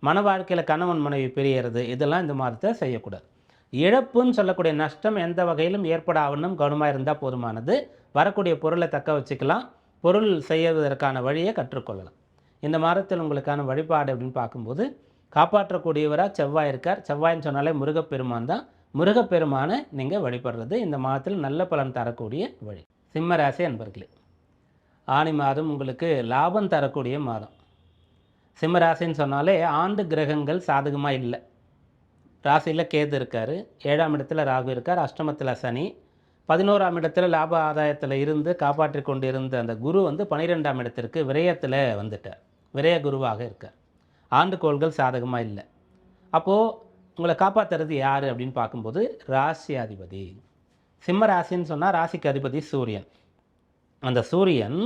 மன வாழ்க்கையில் கணவன் மனைவி பிரியறது, இதெல்லாம் இந்த மாதத்தை செய்யக்கூடாது. இழப்புன்னு சொல்லக்கூடிய நஷ்டம் எந்த வகையிலும் ஏற்படாவண்ணும் கவனமாக இருந்தால் போதுமானது. வரக்கூடிய பொருளை தக்க வச்சுக்கலாம், பொருள் செய்வதற்கான வழியை கற்றுக்கொள்ளலாம். இந்த மாதத்தில் உங்களுக்கான வழிபாடு அப்படின்னு பார்க்கும்போது, காப்பாற்றக்கூடியவராக செவ்வாய் இருக்கார். செவ்வாயின்னு சொன்னாலே முருகப்பெருமான் தான். முருகப்பெருமானை நீங்கள் வழிபடுறது இந்த மாதத்தில் நல்ல பலன் தரக்கூடிய வழி. சிம்ம ராசி அன்பர்களே, ஆனி மாதம் உங்களுக்கு லாபம் தரக்கூடிய மாதம். சிம்ம ராசின்னு சொன்னாலே ஆண்டு கிரகங்கள் சாதகமாக இல்லை. ராசியில் கேது இருக்கார், 7ஆம் இடத்துல ராகு இருக்கார், அஷ்டமத்தில் சனி, 11ஆம் இடத்துல லாப ஆதாயத்தில் இருந்து காப்பாற்றி கொண்டு இருந்த அந்த குரு வந்து 12ஆம் இடத்திற்கு விரயத்தில் வந்துட்டார், விரய குருவாக இருக்கார். ஆண்டுகோள்கள் சாதகமாக இல்லை. அப்போது உங்களை காப்பாற்றுறது யார் அப்படின்னு பார்க்கும்போது ராசி அதிபதி. சிம்ம ராசின்னு சொன்னால் ராசிக்கு அதிபதி சூரியன். அந்த சூரியன்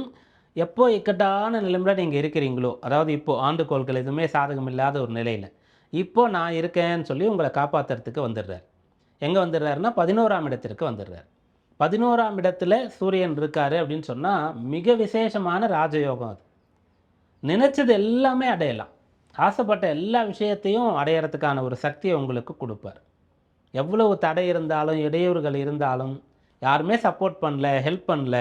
எப்போ இக்கட்டான நிலைமையில் நீங்கள் இருக்கிறீங்களோ, அதாவது இப்போது ஆண்டுகோள்கள் எதுவுமே சாதகம் இல்லாத ஒரு நிலையில் இப்போது நான் இருக்கேன்னு சொல்லி உங்களை காப்பாற்றுறதுக்கு வந்துடுறார். எங்கே வந்துடுறாருன்னா 11ஆம் இடத்திற்கு வந்துடுறார். 11ஆம் இடத்துல சூரியன் இருக்கார் அப்படின்னு சொன்னால் மிக விசேஷமான ராஜயோகம். அது நினச்சது எல்லாமே அடையலாம், ஆசைப்பட்ட எல்லா விஷயத்தையும் அடையிறதுக்கான ஒரு சக்தியை உங்களுக்கு கொடுப்பார். எவ்வளவு தடை இருந்தாலும் இடையூறுகள் இருந்தாலும், யாருமே சப்போர்ட் பண்ணல, ஹெல்ப் பண்ணல,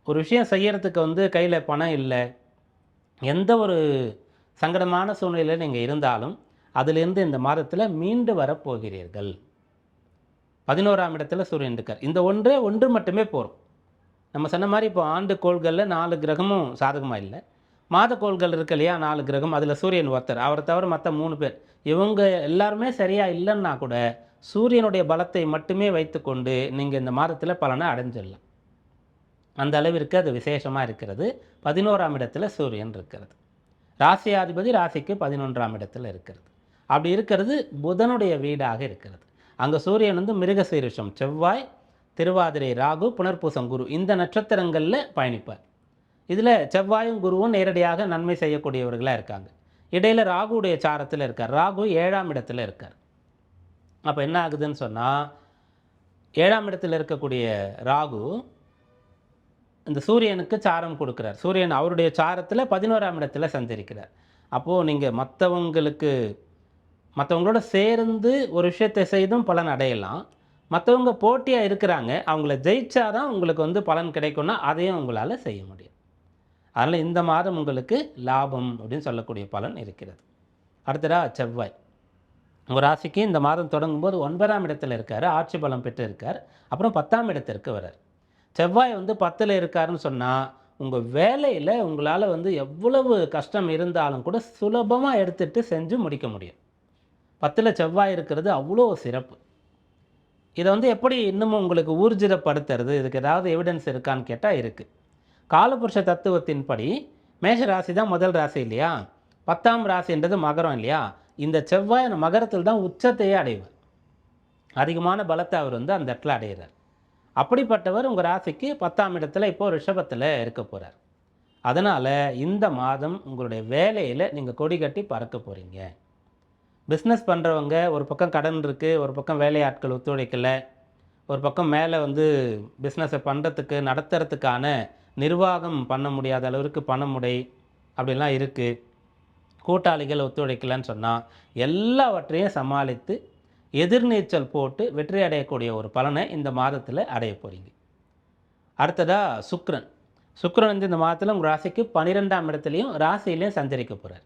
ஒரு விஷயம் செய்கிறதுக்கு வந்து கையில் பணம் இல்லை, எந்த ஒரு சங்கடமான சூழ்நிலையில் நீங்கள் இருந்தாலும் அதிலிருந்து இந்த மாதத்தில் மீண்டு வரப்போகிறீர்கள். 11ஆம் இடத்துல சூரியன் இருக்கார். இந்த ஒன்று மட்டுமே போகும். நம்ம சொன்ன மாதிரி இப்போ ஆண்டு கோள்களில் 4 கிரகமும் சாதகமாக இல்லை, மாதக்கோள்கள் இருக்கு இல்லையா, 4 கிரகம், அதில் சூரியன் ஒருத்தர், அவரை தவிர மற்ற 3 பேர், இவங்க எல்லாருமே சரியாக இல்லைன்னா கூட சூரியனுடைய பலத்தை மட்டுமே வைத்துக்கொண்டு நீங்கள் இந்த மாதத்தில் பலனை அடைஞ்சிடலாம். அந்த அளவிற்கு அது விசேஷமாக இருக்கிறது. 11ஆம் இடத்துல சூரியன் இருக்கிறது. ராசியாதிபதி ராசிக்கு 11ஆம் இடத்துல இருக்கிறது. அப்படி இருக்கிறது புதனுடைய வீடாக இருக்கிறது. அங்கே சூரியன் வந்து மிருகசீரிஷம் செவ்வாய், திருவாதிரை ராகு, புனர்பூசம் குரு, இந்த நட்சத்திரங்களில் பயணிப்பார். இதில் செவ்வாயும் குருவும் நேரடியாக நன்மை செய்யக்கூடியவர்களாக இருக்காங்க. இடையில் ராகுடைய சாரத்தில் இருக்கார். ராகு 7ஆம் இடத்துல இருக்கார். அப்போ என்ன ஆகுதுன்னு சொன்னால், 7ஆம் இடத்தில் இருக்கக்கூடிய ராகு இந்த சூரியனுக்கு சாரம் கொடுக்குறார். சூரியன் அவருடைய சாரத்தில் 11ஆம் இடத்துல சஞ்சரிக்கிறார். அப்போது நீங்கள் மற்றவங்களோட சேர்ந்து ஒரு விஷயத்தை செய்தும் பலன் அடையலாம். மற்றவங்க போட்டியாக இருக்கிறாங்க, அவங்கள ஜெயிச்சாதான் உங்களுக்கு வந்து பலன் கிடைக்கும்னா அதையும் உங்களால் செய்ய முடியும். அதனால் இந்த மாதம் உங்களுக்கு லாபம் அப்படின்னு சொல்லக்கூடிய பலன் இருக்கிறது. அடுத்ததாக செவ்வாய் உங்கள் ராசிக்கு இந்த மாதம் தொடங்கும்போது 9ஆம் இடத்துல இருக்கார், ஆட்சி பலம் பெற்று இருக்கார். அப்புறம் 10ஆம் இடத்திற்கு வரார். செவ்வாய் வந்து 10ல் இருக்காருன்னு சொன்னால் உங்கள் வேலையில் உங்களால் வந்து எவ்வளவு கஷ்டம் இருந்தாலும் கூட சுலபமாக எடுத்துகிட்டு செஞ்சு முடிக்க முடியும். 10ல் செவ்வாய் இருக்கிறது அவ்வளோ சிறப்பு. இதை வந்து எப்படி இன்னமும் உங்களுக்கு ஊர்ஜிதப்படுத்துறது, இதுக்கு ஏதாவது எவிடன்ஸ் இருக்கான்னு கேட்டால் இருக்குது. காலபுருஷ தத்துவத்தின்படி மேஷ ராசி தான் முதல் ராசி இல்லையா, 10ஆம் ராசின்றது மகரம் இல்லையா, இந்த செவ்வாய் அந்த மகரத்தில் தான் உச்சத்தையே அடைவார். அதிகமான பலத்தை அவர் வந்து அந்த இடத்துல அடைகிறார். அப்படிப்பட்டவர் உங்கள் ராசிக்கு 10ஆம் இடத்துல இப்போது ரிஷபத்தில் இருக்க போகிறார். அதனால் இந்த மாதம் உங்களுடைய வேலையில் நீங்கள் கொடி கட்டி பறக்க போகிறீங்க. பிஸ்னஸ் பண்ணுறவங்க, ஒரு பக்கம் கடன் இருக்குது, ஒரு பக்கம் வேலையாட்கள் ஒத்துழைக்கலை, ஒரு பக்கம் மேலே வந்து பிஸ்னஸை பண்ணுறதுக்கு நடத்துறதுக்கான நிர்வாகம் பண்ண முடியாத அளவிற்கு பணமுடை அப்படிலாம் இருக்குது, கூட்டாளிகள் ஒத்துழைக்கலைன்னு சொன்னால் எல்லாவற்றையும் சமாளித்து எதிர்நீச்சல் போட்டு வெற்றி அடையக்கூடிய ஒரு பலனை இந்த மாதத்தில் அடைய போகிறீங்க. அடுத்ததாக சுக்கிரன் வந்து இந்த மாதத்தில் உங்கள் ராசிக்கு 12ஆம் இடத்துலையும் ராசியிலையும் சஞ்சரிக்க போகிறார்.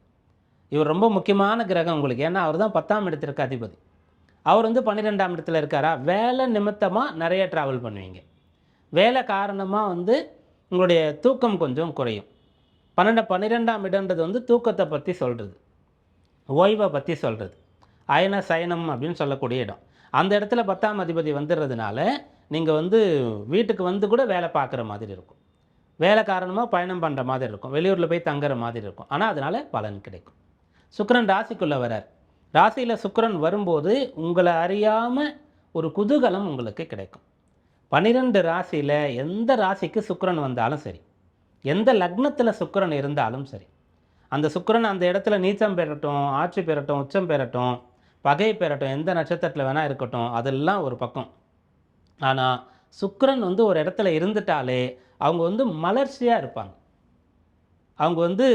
இவர் ரொம்ப முக்கியமான கிரகம் உங்களுக்கு, ஏன்னா அவர் தான் 10ஆம் இடத்திற்கு அதிபதி. அவர் வந்து 12ஆம் இடத்துல இருக்காரா, வேலை நிமித்தமாக நிறைய ட்ராவல் பண்ணுவீங்க. வேலை காரணமாக வந்து உங்களுடைய தூக்கம் கொஞ்சம் குறையும். 12ஆம் இடன்றது வந்து தூக்கத்தை பற்றி சொல்கிறது, ஓய்வை பற்றி சொல்கிறது, அயன சயனம் அப்படின்னு சொல்லக்கூடிய இடம். அந்த இடத்துல 10ஆம் அதிபதி வந்துடுறதுனால நீங்கள் வந்து வீட்டுக்கு வந்து கூட வேலை பார்க்குற மாதிரி இருக்கும், வேலை காரணமாக பயணம் பண்ணுற மாதிரி இருக்கும், வெளியூரில் போய் தங்குற மாதிரி இருக்கும். ஆனால் அதனால் பலன் கிடைக்கும். சுக்கிரன் ராசிக்குள்ளே வரார். ராசியில் சுக்கிரன் வரும்போது உங்களை அறியாமல் ஒரு குதூகலம் உங்களுக்கு கிடைக்கும். 12 ராசியில் எந்த ராசிக்கு சுக்கிரன் வந்தாலும் சரி, எந்த லக்னத்தில் சுக்கிரன் இருந்தாலும் சரி, அந்த சுக்கிரன் அந்த இடத்துல நீச்சம் பெறட்டும், ஆட்சி பெறட்டும், உச்சம் பெறட்டும், பகை பெறட்டும், எந்த நட்சத்திரத்தில் வேணால் இருக்கட்டும், அதெல்லாம் ஒரு பக்கம். ஆனால் சுக்கிரன் வந்து ஒரு இடத்துல இருந்துட்டாலே அவங்க வந்து மலர்ச்சியாக இருப்பாங்க, அவங்க வந்து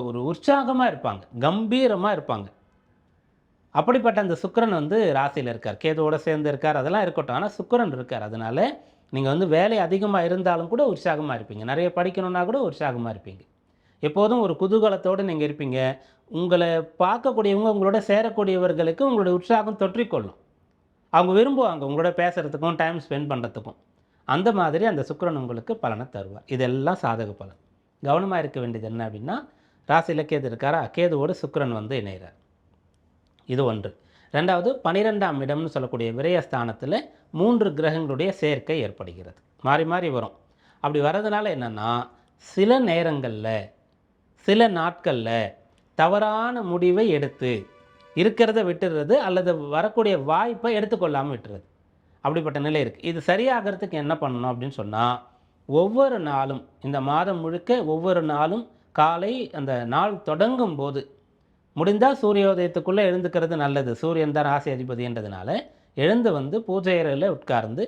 ஒரு உற்சாகமாக இருப்பாங்க, கம்பீரமாக இருப்பாங்க. அப்படிப்பட்ட அந்த சுக்கிரன் வந்து ராசியில் இருக்கார், கேதுவோடு சேர்ந்து இருக்கார், அதெல்லாம் இருக்கட்டும். ஆனால் சுக்கிரன் இருக்கார். அதனால் நீங்கள் வந்து வேலை அதிகமாக இருந்தாலும் கூட உற்சாகமாக இருப்பீங்க, நிறைய படிக்கணுன்னா கூட உற்சாகமாக இருப்பீங்க, எப்போதும் ஒரு குதூகலத்தோடு நீங்கள் இருப்பீங்க. உங்களை பார்க்கக்கூடியவங்க, உங்களோட சேரக்கூடியவர்களுக்கு உங்களுடைய உற்சாகம் தொற்றிக்கொள்ளும், அவங்க விரும்புவாங்க உங்களோட பேசுகிறதுக்கும் டைம் ஸ்பெண்ட் பண்ணுறதுக்கும். அந்த மாதிரி அந்த சுக்கிரன் உங்களுக்கு பலனை தருவார். இதெல்லாம் சாதக பலன். கவனமாக இருக்க வேண்டியது என்ன அப்படின்னா, ராசியில் கேது இருக்காரா, கேதுவோடு சுக்கிரன் வந்து இணைகிறார். இது ஒன்று. ரெண்டாவது, 12ஆம் இடம்னு சொல்லக்கூடிய விரயஸ்தானத்தில் 3 கிரகங்களுடைய சேர்க்கை ஏற்படுகிறது, மாறி மாறி வரும். அப்படி வர்றதுனால என்னென்னா, சில நேரங்களில் சில நாட்களில் தவறான முடிவை எடுத்து இருக்கிறத விட்டுறது, அல்லது வரக்கூடிய வாய்ப்பை எடுத்துக்கொள்ளாமல் விட்டுறது, அப்படிப்பட்ட நிலை இருக்குது. இது சரியாகிறதுக்கு என்ன பண்ணணும் அப்படின்னு சொன்னால், ஒவ்வொரு நாளும் இந்த மாதம் முழுக்க ஒவ்வொரு நாளும் காலை அந்த நாள் தொடங்கும் போது முடிந்தால் சூரியோதயத்துக்குள்ளே எழுந்துக்கிறது நல்லது. சூரியன் தான் ராசி அதிபதின்றதுனால எழுந்து வந்து பூஜை அறையில் உட்கார்ந்து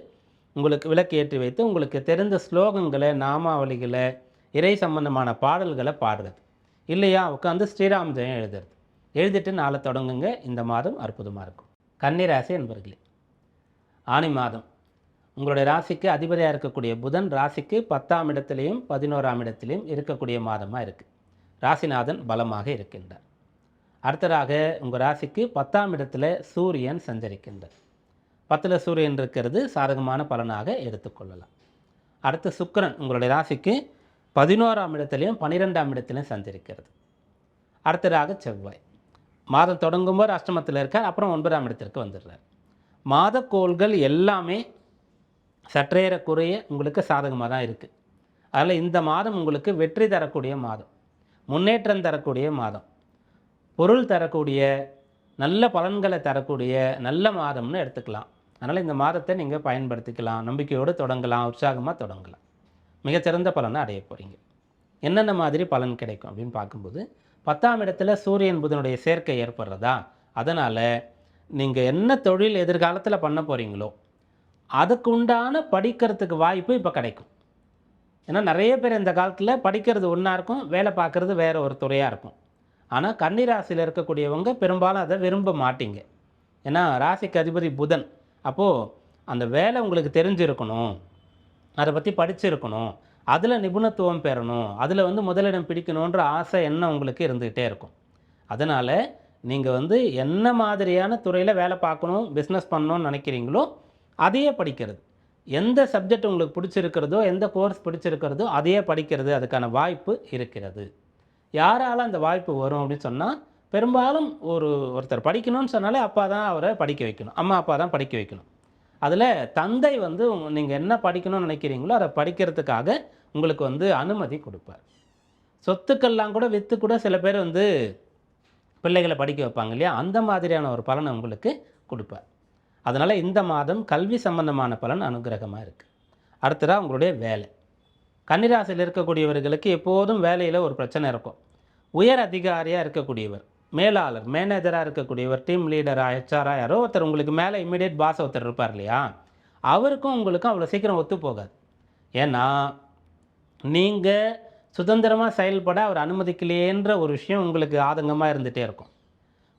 உங்களுக்கு விளக்கு ஏற்றி வைத்து உங்களுக்கு தெரிந்த ஸ்லோகங்களை, நாமாவளிகளை, இறை சம்பந்தமான பாடல்களை பாடுறது, இல்லையா உட்காந்து ஸ்ரீராம் ஜெயம் எழுதுறது, எழுதிட்டு நாளை தொடங்குங்க. இந்த மாதம் அற்புதமாக இருக்கும். கன்னி ராசி என்பர்களே, ஆனி மாதம் உங்களுடைய ராசிக்கு அதிபதியாக இருக்கக்கூடிய புதன் ராசிக்கு 10ஆம் இடத்துலையும் 11ஆம் இடத்துலையும் இருக்கக்கூடிய மாதமாக இருக்குது. ராசிநாதன் பலமாக இருக்கின்றார். அடுத்ததாக உங்கள் ராசிக்கு 10ஆம் இடத்துல சூரியன் சஞ்சரிக்கின்றார். 10ல் சூரியன் இருக்கிறது சாதகமான பலனாக எடுத்துக்கொள்ளலாம். அடுத்து சுக்கிரன் உங்களுடைய ராசிக்கு 11ஆம் இடத்துலையும் 12ஆம் இடத்துலையும் சஞ்சரிக்கிறது. அடுத்ததாக செவ்வாய் மாதம் தொடங்கும்போது அஷ்டமத்தில் இருக்கார், அப்புறம் 9ஆம் இடத்திற்கு வந்துடுறார். மாதக்கோள்கள் எல்லாமே சற்றேறக்குறைய உங்களுக்கு சாதகமாக தான் இருக்குது. அதில் இந்த மாதம் உங்களுக்கு வெற்றி தரக்கூடிய மாதம், முன்னேற்றம் தரக்கூடிய மாதம், பொருள் தரக்கூடிய நல்ல பலன்களை தரக்கூடிய நல்ல மாதம்னு எடுத்துக்கலாம். அதனால் இந்த மாதத்தை நீங்கள் பயன்படுத்திக்கலாம், நம்பிக்கையோடு தொடங்கலாம், உற்சாகமாக தொடங்கலாம், மிகச்சிறந்த பலனை அடைய போகிறீங்க. என்னென்ன மாதிரி பலன் கிடைக்கும் அப்படின்னு பார்க்கும்போது 10ஆம் இடத்துல சூரியன் புதனுடைய சேர்க்கை ஏற்படுறதா, அதனால் நீங்கள் என்ன தொழில் எதிர்காலத்தில் பண்ண போகிறீங்களோ அதுக்கு உண்டான படிக்கிறதுக்கு வாய்ப்பு இப்போ கிடைக்கும். ஏன்னா நிறைய பேர் இந்த காலத்தில் படிக்கிறது ஒன்றா இருக்கும், வேலை பார்க்குறது வேறு ஒரு துறையாக இருக்கும். ஆனால் கன்னிராசியில் இருக்கக்கூடியவங்க பெரும்பாலும் அதை விரும்ப மாட்டீங்க. ஏன்னா ராசிக்கு அதிபதி புதன். அப்போது அந்த வேலை உங்களுக்கு தெரிஞ்சிருக்கணும், அதை பற்றி படிச்சிருக்கணும், அதில் நிபுணத்துவம் பெறணும், அதில் முதலிடம் பிடிக்கணுன்ற ஆசை எண்ணம் உங்களுக்கு இருந்துகிட்டே இருக்கும். அதனால் நீங்கள் என்ன மாதிரியான துறையில் வேலை பார்க்கணும், பிஸ்னஸ் பண்ணணும்னு நினைக்கிறீங்களோ அதையே படிக்கிறது. எந்த சப்ஜெக்ட் உங்களுக்கு பிடிச்சிருக்கிறதோ, எந்த கோர்ஸ் பிடிச்சிருக்கிறதோ அதையே படிக்கிறது, அதுக்கான வாய்ப்பு இருக்கிறது. யாரால் அந்த வாய்ப்பு வரும் அப்படின்னு சொன்னால், பெரும்பாலும் ஒருத்தர் படிக்கணும்னு சொன்னாலே அப்பா தான் அவரை படிக்க வைக்கணும், அம்மா அப்பா தான் படிக்க வைக்கணும். அதில் தந்தை நீங்கள் என்ன படிக்கணும்னு நினைக்கிறீங்களோ அதை படிக்கிறதுக்காக உங்களுக்கு அனுமதி கொடுப்பார். சொத்துக்கள்லாம் கூட விற்று கூட சில பேர் பிள்ளைகளை படிக்க வைப்பாங்க இல்லையா, அந்த மாதிரியான ஒரு பலனை உங்களுக்கு கொடுப்பார். அதனால் இந்த மாதம் கல்வி சம்பந்தமான பலன் அனுகிரகமாக இருக்குது. அடுத்ததாக உங்களுடைய வேலை. கன்னிராசியில் இருக்கக்கூடியவர்களுக்கு எப்போதும் வேலையில் ஒரு பிரச்சனை இருக்கும். உயர் அதிகாரியாக இருக்கக்கூடியவர், மேலாளர், மேனேஜராக இருக்கக்கூடியவர், டீம் லீடராக, ஹெச்ஆராக, யாரோ ஒருத்தர் உங்களுக்கு மேலே இம்மிடியேட் பாஸ் ஒருத்தர் இருப்பார் இல்லையா, அவருக்கும் உங்களுக்கும் அவ்வளோ சீக்கிரம் ஒத்து போகாது. ஏன்னா நீங்கள் சுதந்திரமாக செயல்பட அவர் அனுமதிக்கலையேன்ற ஒரு விஷயம் உங்களுக்கு ஆதங்கமாக இருந்துகிட்டே இருக்கும்.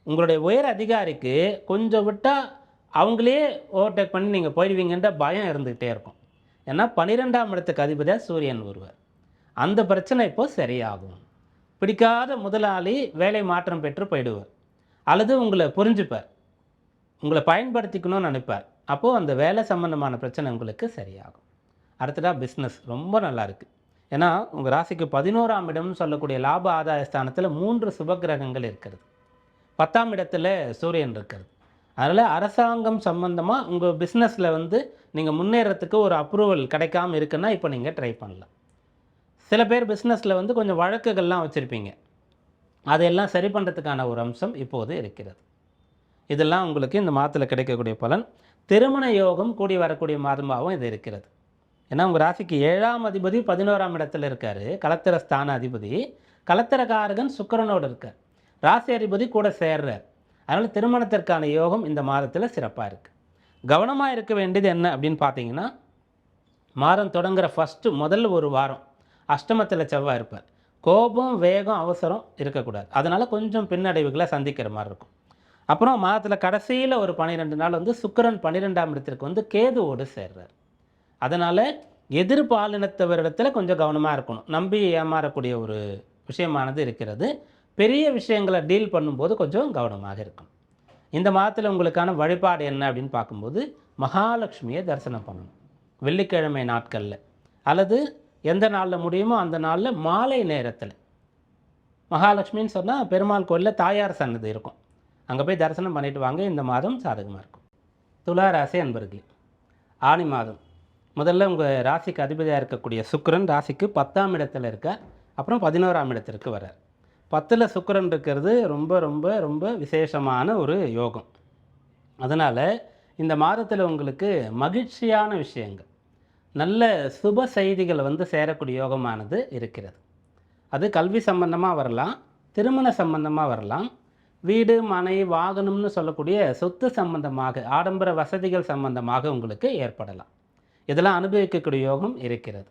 உங்களுடைய உயர் அதிகாரிக்கு கொஞ்சம் விட்டால் அவங்களே ஓவர்டேக் பண்ணி நீங்கள் போயிடுவீங்கன்ற பயம் இருந்துக்கிட்டே இருக்கும். ஏன்னா 12ஆம் இடத்துக்கு அதிபதியாக சூரியன் வருவார். அந்த பிரச்சனை இப்போது சரியாகும். பிடிக்காத முதலாளி வேலை மாற்றம் பெற்று போயிடுவார், அல்லது உங்களை புரிஞ்சுப்பார், உங்களை பயன்படுத்திக்கணும்னு நினைப்பார். அப்போது அந்த வேலை சம்பந்தமான பிரச்சனை உங்களுக்கு சரியாகும். அடுத்ததாக பிஸ்னஸ் ரொம்ப நல்லா இருக்குது. ஏன்னா உங்கள் ராசிக்கு 11ஆம் இடம்னு சொல்லக்கூடிய லாப ஆதாய ஸ்தானத்தில் 3 சுபகிரகங்கள் இருக்கிறது, 10ஆம் இடத்துல சூரியன் இருக்கிறது. அதனால் அரசாங்கம் சம்பந்தமாக உங்கள் பிஸ்னஸில் நீங்கள் முன்னேறத்துக்கு ஒரு அப்ரூவல் கிடைக்காமல் இருக்குன்னா இப்போ நீங்கள் ட்ரை பண்ணலாம். சில பேர் பிஸ்னஸில் கொஞ்சம் வழக்குகள்லாம் வச்சுருப்பீங்க, அதையெல்லாம் சரி பண்ணுறதுக்கான ஒரு அம்சம் இப்போது இருக்கிறது. இதெல்லாம் உங்களுக்கு இந்த மாதத்தில் கிடைக்கக்கூடிய பலன். திருமண யோகம் கூடி வரக்கூடிய மாதமாகவும் இது இருக்கிறது. ஏன்னா உங்கள் ராசிக்கு 7ஆம் அதிபதி 11ஆம் இடத்துல இருக்கார், கலத்திர ஸ்தான அதிபதி, கலத்திரகாரகன் சுக்கிரனோடு இருக்கார், ராசி அதிபதி கூட சேர்றார். அதனால் திருமணத்திற்கான யோகம் இந்த மாதத்தில் சிறப்பாக இருக்குது. கவனமாக இருக்க வேண்டியது என்ன அப்படின்னு பார்த்தீங்கன்னா, மாதம் தொடங்குகிற முதல் ஒரு வாரம் அஷ்டமத்தில் செவ்வாய் இருப்பார். கோபம், வேகம், அவசரம் இருக்கக்கூடாது. அதனால் கொஞ்சம் பின்னடைவுகளை சந்திக்கிற மாதிரி இருக்கும். அப்புறம் மாதத்தில் கடைசியில் ஒரு 12 நாள் சுக்கிரன் 12ஆம் இடத்திற்கு கேதுவோடு சேர்றார். அதனால் எதிர்பாலினத்தவரிடத்தில் கொஞ்சம் கவனமாக இருக்கணும். நம்பி ஏமாறக்கூடிய ஒரு விஷயமானது இருக்கிறது. பெரிய விஷயங்களை டீல் பண்ணும்போது கொஞ்சம் கவனமாக இருக்கணும். இந்த மாதத்தில் உங்களுக்கான வழிபாடு என்ன அப்படின்னு பார்க்கும்போது, மகாலட்சுமியை தரிசனம் பண்ணணும். வெள்ளிக்கிழமை நாட்களில் அல்லது எந்த நாளில் முடியுமோ அந்த நாளில் மாலை நேரத்தில். மகாலட்சுமின்னு சொன்னால் பெருமாள் கோயிலில் தாயார் சன்னதி இருக்கும், அங்கே போய் தரிசனம் பண்ணிட்டு வாங்க. இந்த மாதம் சாதகமாக இருக்கும். துலா ராசி அன்பர்களே, ஆனி மாதம் முதல்ல உங்கள் ராசிக்கு அதிபதியாக இருக்கக்கூடிய சுக்கிரன் ராசிக்கு 10ஆம் இடத்துல இருக்கார், அப்புறம் 11ஆம் இடத்திற்கு வரார். 10ல் சுக்கிரன் இருக்கிறது ரொம்ப ரொம்ப ரொம்ப விசேஷமான ஒரு யோகம். அதனால் இந்த மாதத்தில் உங்களுக்கு மகிழ்ச்சியான விஷயங்கள், நல்ல சுப செய்திகள் சேரக்கூடிய யோகமானது இருக்கிறது. அது கல்வி சம்பந்தமாக வரலாம், திருமண சம்பந்தமாக வரலாம், வீடு மனை வாகனம்னு சொல்லக்கூடிய சொத்து சம்பந்தமாக, ஆடம்பர வசதிகள் சம்பந்தமாக உங்களுக்கு ஏற்படலாம். இதெல்லாம் அனுபவிக்கக்கூடிய யோகம் இருக்கிறது.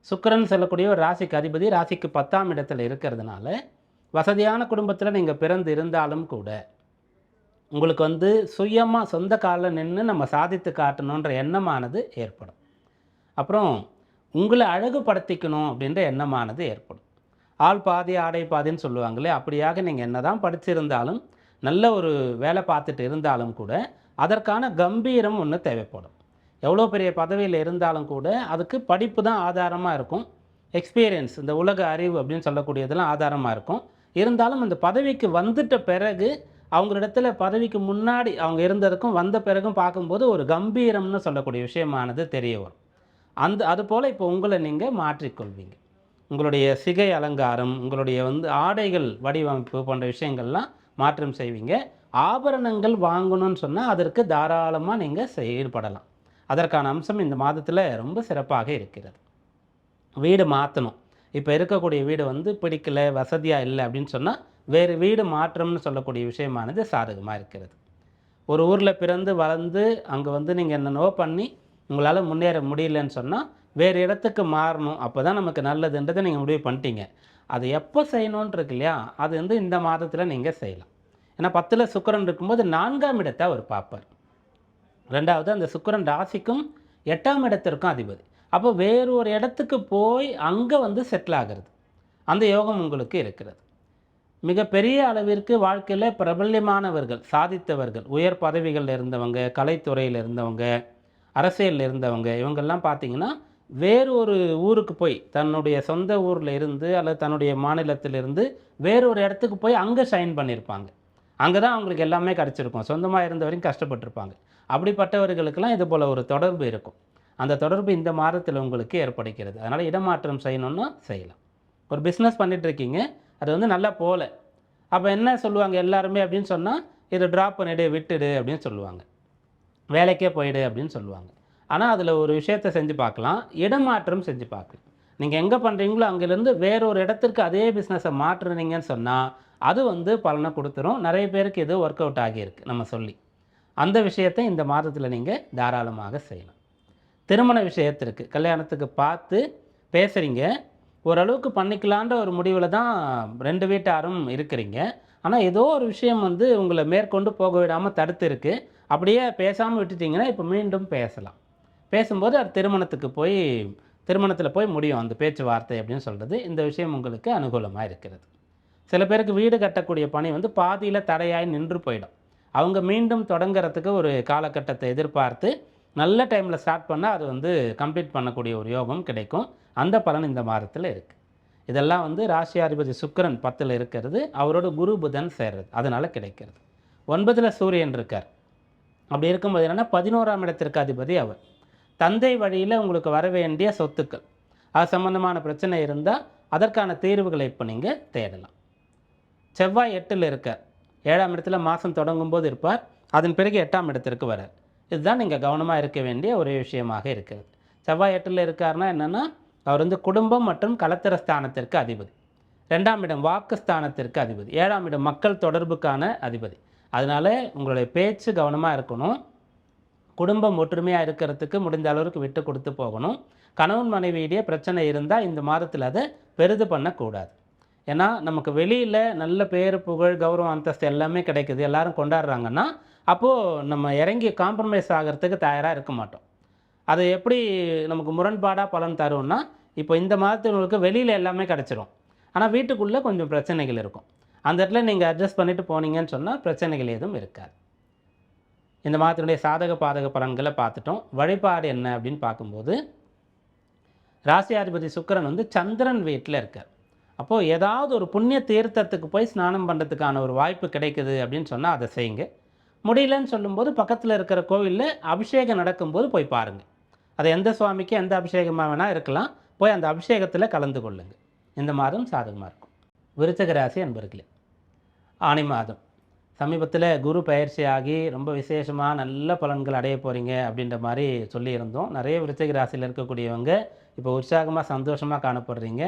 சுக்கிரன் சொல்லக்கூடிய ஒரு ராசிக்கு அதிபதி ராசிக்கு 10ஆம் இடத்துல இருக்கிறதுனால, வசதியான குடும்பத்தில் நீங்கள் பிறந்து இருந்தாலும் கூட உங்களுக்கு சுயமாக சொந்த காலில் நின்று நம்ம சாதித்து காட்டணுன்ற எண்ணமானது ஏற்படும். அப்புறம் உங்களை அழகுபடுத்திக்கணும் அப்படின்ற எண்ணமானது ஏற்படும். ஆள் பாதி ஆடை பாதின்னு சொல்லுவாங்களே, அப்படியாக நீங்கள் என்ன தான் படிச்சிருந்தாலும், நல்ல ஒரு வேலை பார்த்துட்டு இருந்தாலும் கூட அதற்கான கம்பீரம் ஒன்று தேவைப்படும். எவ்வளோ பெரிய பதவியில் இருந்தாலும் கூட அதுக்கு படிப்பு தான் ஆதாரமாக இருக்கும். எக்ஸ்பீரியன்ஸ், இந்த உலக அறிவு அப்படின்னு சொல்லக்கூடியதெல்லாம் ஆதாரமாக இருக்கும். இருந்தாலும் அந்த பதவிக்கு வந்துட்ட பிறகு அவங்களிடத்துல பதவிக்கு முன்னாடி அவங்க இருந்ததுக்கும் வந்த பிறகும் பார்க்கும்போது ஒரு கம்பீரம்னு சொல்லக்கூடிய விஷயமானது தெரிய வரும். அதுபோல் இப்போ உங்களை நீங்கள் மாற்றிக்கொள்வீங்க. உங்களுடைய சிகை அலங்காரம், உங்களுடைய ஆடைகள் வடிவமைப்பு போன்ற விஷயங்கள்லாம் மாற்றம் செய்வீங்க. ஆபரணங்கள் வாங்கணும்னு சொன்னால் அதற்கு தாராளமாக நீங்கள் செயல்படலாம். அதற்கான அம்சம் இந்த மாதத்தில் ரொம்ப சிறப்பாக இருக்கிறது. வீடு மாற்றணும், இப்போ இருக்கக்கூடிய வீடு பிடிக்கல, வசதியாக இல்லை அப்படின்னு சொன்னால் வேறு வீடு மாற்றம்னு சொல்லக்கூடிய விஷயமானது சாதகமாக இருக்கிறது. ஒரு ஊரில் பிறந்து வளர்ந்து அங்கே நீங்கள் என்னென்னவோ பண்ணி உங்களால் முன்னேற முடியலன்னு சொன்னால் வேறு இடத்துக்கு மாறணும், அப்போ தான் நமக்கு நல்லதுன்றதை நீங்கள் முடிவு பண்ணிட்டீங்க. அது எப்போ செய்யணுன்ட்டு இருக்கு இல்லையா, அது இந்த மாதத்தில் நீங்கள் செய்யலாம். ஏன்னா 10ல் சுக்கிரன் இருக்கும்போது 4ஆம் இடத்தை அவர் பார்ப்பார். 2வது அந்த சுக்கிரன் ராசிக்கும் 8ஆம் இடத்திற்கும் அதிபதி. அப்போ வேறு ஒரு இடத்துக்கு போய் அங்கே செட்டில் ஆகிறது, அந்த யோகம் உங்களுக்கு இருக்கிறது. மிகப்பெரிய அளவிற்கு வாழ்க்கையில் பிரபல்யமானவர்கள், சாதித்தவர்கள், உயர் பதவிகளில் இருந்தவங்க, கலைத்துறையில் இருந்தவங்க, அரசியலில் இருந்தவங்க, இவங்கெல்லாம் பார்த்திங்கன்னா வேறு ஒரு ஊருக்கு போய் தன்னுடைய சொந்த ஊரில் இருந்து அல்லது தன்னுடைய மாநிலத்திலிருந்து வேறு ஒரு இடத்துக்கு போய் அங்கே ஷைன் பண்ணியிருப்பாங்க. அங்கே தான் அவங்களுக்கு எல்லாமே கிடச்சிருக்கும். சொந்தமாக இருந்த வரைக்கும் கஷ்டப்பட்டிருப்பாங்க. அப்படிப்பட்டவர்களுக்கெல்லாம் இது போல் ஒரு தொடர்பு இருக்கும். அந்த தொடர்பு இந்த மாதத்தில் உங்களுக்கு ஏற்படுகிறது. அதனால் இடமாற்றம் செய்யணுன்னா செய்யலாம். ஒரு பிஸ்னஸ் பண்ணிகிட்ருக்கீங்க, அது நல்லா போகல, அப்போ என்ன சொல்லுவாங்க எல்லாருமே அப்படின்னு சொன்னால், இதை ட்ராப் பண்ணிவிடு, விட்டுடு அப்படின்னு சொல்லுவாங்க. வேலைக்கே போயிடு அப்படின்னு சொல்லுவாங்க. ஆனால் அதில் ஒரு விஷயத்தை செஞ்சு பார்க்கலாம், இடமாற்றம் செஞ்சு பார்க்கலாம். நீங்கள் எங்கே பண்ணுறீங்களோ அங்கேருந்து வேற ஒரு இடத்திற்கு அதே பிஸ்னஸை மாற்றுனீங்கன்னு சொன்னால் அது பலனை கொடுத்துரும். நிறைய பேருக்கு இது ஒர்க் அவுட் ஆகியிருக்கு நம்ம சொல்லி. அந்த விஷயத்தை இந்த மாதத்தில் நீங்கள் தாராளமாக செய்யலாம். திருமண விஷயத்திற்கு கல்யாணத்துக்கு பார்த்து பேசுகிறீங்க, ஓரளவுக்கு பண்ணிக்கலான்ற ஒரு முடிவில் தான் 2 வீட்டாரும் இருக்கிறீங்க. ஆனால் ஏதோ ஒரு விஷயம் உங்களை மேற்கொண்டு போக விடாமல் தடுத்து இருக்குது. அப்படியே பேசாமல் விட்டுட்டிங்கன்னா இப்போ மீண்டும் பேசலாம். பேசும்போது அது திருமணத்தில் போய் முடியும் அந்த பேச்சுவார்த்தை அப்படின்னு சொல்கிறது. இந்த விஷயம் உங்களுக்கு அனுகூலமாக இருக்கிறது. சில பேருக்கு வீடு கட்டக்கூடிய பணி பாதியில் தடையாய் நின்று போயிடும். அவங்க மீண்டும் தொடங்கிறதுக்கு ஒரு காலகட்டத்தை எதிர்பார்த்து நல்ல டைமில் ஸ்டார்ட் பண்ணால் அது கம்ப்ளீட் பண்ணக்கூடிய ஒரு யோகம் கிடைக்கும். அந்த பலன் இந்த மாதத்தில் இருக்குது. இதெல்லாம் ராசியாதிபதி சுக்கிரன் 10ல் இருக்கிறது, அவரோட குரு புதன் சேர்றது, அதனால் கிடைக்கிறது. 9ல் சூரியன் இருக்கார். அப்படி இருக்கும்போது என்னென்னா 11ஆம் இடத்திற்கு அதிபதி அவர். தந்தை வழியில் உங்களுக்கு வர வேண்டிய சொத்துக்கள், அது சம்பந்தமான பிரச்சனை இருந்தால் அதற்கான தீர்வுகளை இப்போ நீங்கள் தேடலாம். செவ்வாய் 8ல் இருக்கார். 7ஆம் இடத்துல மாதம் தொடங்கும்போது இருப்பார், அதன் பிறகு 8ஆம் இடத்திற்கு வரார். இதுதான் நீங்கள் கவனமாக இருக்க வேண்டிய ஒரே விஷயமாக இருக்கிறது. செவ்வாய் 8ல் இருக்காருன்னா என்னென்னா, அவர் குடும்பம் மற்றும் கலத்திர ஸ்தானத்திற்கு அதிபதி, 2ஆம் இடம் வாக்கு ஸ்தானத்திற்கு அதிபதி, 7ஆம் இடம் மக்கள் தொடர்புக்கான அதிபதி. அதனால் உங்களுடைய பேச்சு கவனமாக இருக்கணும். குடும்பம் ஒற்றுமையாக இருக்கிறதுக்கு முடிந்த அளவுக்கு விட்டு கொடுத்து போகணும். கணவன் மனைவியிடையே பிரச்சனை இருந்தால் இந்த மாதத்தில் அதை பெரிது பண்ணக்கூடாது. ஏன்னா நமக்கு வெளியில் நல்ல பேர், புகழ், கௌரவம், அந்தஸ்து எல்லாமே கிடைக்குது, எல்லாரும் கொண்டாடுறாங்கன்னா அப்போது நம்ம இறங்கி காம்ப்ரமைஸ் ஆகிறதுக்கு தயாராக இருக்க மாட்டோம். அது எப்படி நமக்கு முரண்பாடாக பலன் தரும்னா, இப்போ இந்த மாதத்திற்கு வெளியில் எல்லாமே கிடச்சிரும், ஆனால் வீட்டுக்குள்ளே கொஞ்சம் பிரச்சனைகள் இருக்கும். அந்த இடத்துல நீங்கள் அட்ஜஸ்ட் பண்ணிவிட்டு போனீங்கன்னு சொன்னால் பிரச்சனைகள் எதுவும் இருக்காது. இந்த மாதத்தினுடைய சாதக பாதக பலன்களை பார்த்துட்டோம். வழிபாடு என்ன அப்படின்னு பார்க்கும்போது, ராசியாதிபதி சுக்கிரன் சந்திரன் வீட்டில் இருக்கார். அப்போது ஏதாவது ஒரு புண்ணிய தீர்த்தத்துக்கு போய் ஸ்நானம் பண்ணுறதுக்கான ஒரு வாய்ப்பு கிடைக்குது அப்படின்னு சொன்னால் அதை செய்யுங்க. முடியலன்னு சொல்லும்போது பக்கத்தில் இருக்கிற கோவிலில் அபிஷேகம் நடக்கும்போது போய் பாருங்கள். அது எந்த சுவாமிக்கு எந்த அபிஷேகமாக வேணால் இருக்கலாம், போய் அந்த அபிஷேகத்தில் கலந்து கொள்ளுங்கள். இந்த மாதம் சாதகமாக இருக்கும். விருச்சிக ராசி அன்பர்களே, ஆனி மாதம் சமீபத்தில் குரு பயிற்சி ஆகி ரொம்ப விசேஷமாக நல்ல பலன்கள் அடைய போகிறீங்க அப்படின்ற மாதிரி சொல்லியிருந்தோம். நிறைய விருச்சிக ராசியில் இருக்கக்கூடியவங்க இப்போ உற்சாகமாக சந்தோஷமாக காணப்படுறீங்க.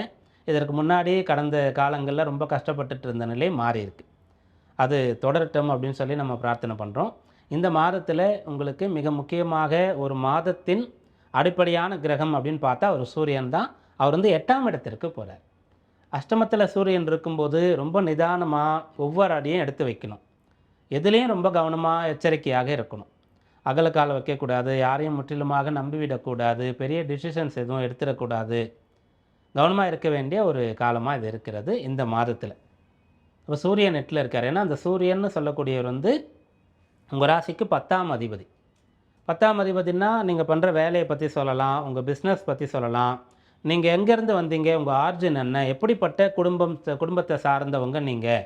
இதற்கு முன்னாடி கடந்த காலங்களில் ரொம்ப கஷ்டப்பட்டுட்டு இருந்த நிலை மாறி இருக்கு. அது தொடரட்டும் அப்படின்னு சொல்லி நம்ம பிரார்த்தனை பண்ணுறோம். இந்த மாதத்தில் உங்களுக்கு மிக முக்கியமாக ஒரு மாதத்தின் அடிப்படையான கிரகம் அப்படின்னு பார்த்தா ஒரு சூரியன் தான். அவர் 8ஆம் இடத்திற்கு போகிறார். அஷ்டமத்தில் சூரியன் இருக்கும்போது ரொம்ப நிதானமாக ஒவ்வொரு அடியும் எடுத்து வைக்கணும். எதுலேயும் ரொம்ப கவனமாக எச்சரிக்கையாக இருக்கணும். அகலக்கால வைக்கக்கூடாது, யாரையும் முற்றிலுமாக நம்பிவிடக்கூடாது, பெரிய டிசிஷன்ஸ் எதுவும் எடுத்துடக்கூடாது. கவனமாக இருக்க வேண்டிய ஒரு காலமாக இது இருக்கிறது இந்த மாதத்தில். இப்போ சூரியன் 8ல் இருக்கார். ஏன்னா அந்த சூரியன்னு சொல்லக்கூடியவர் உங்கள் ராசிக்கு 10ஆம் அதிபதி. 10ஆம் அதிபதினா நீங்கள் பண்ணுற வேலையை பற்றி சொல்லலாம், உங்கள் பிஸ்னஸ் பற்றி சொல்லலாம், நீங்கள் எங்கேருந்து வந்தீங்க, உங்கள் ஆர்ஜின் என்ன, எப்படிப்பட்ட குடும்பத்தை சார்ந்தவங்க நீங்கள்,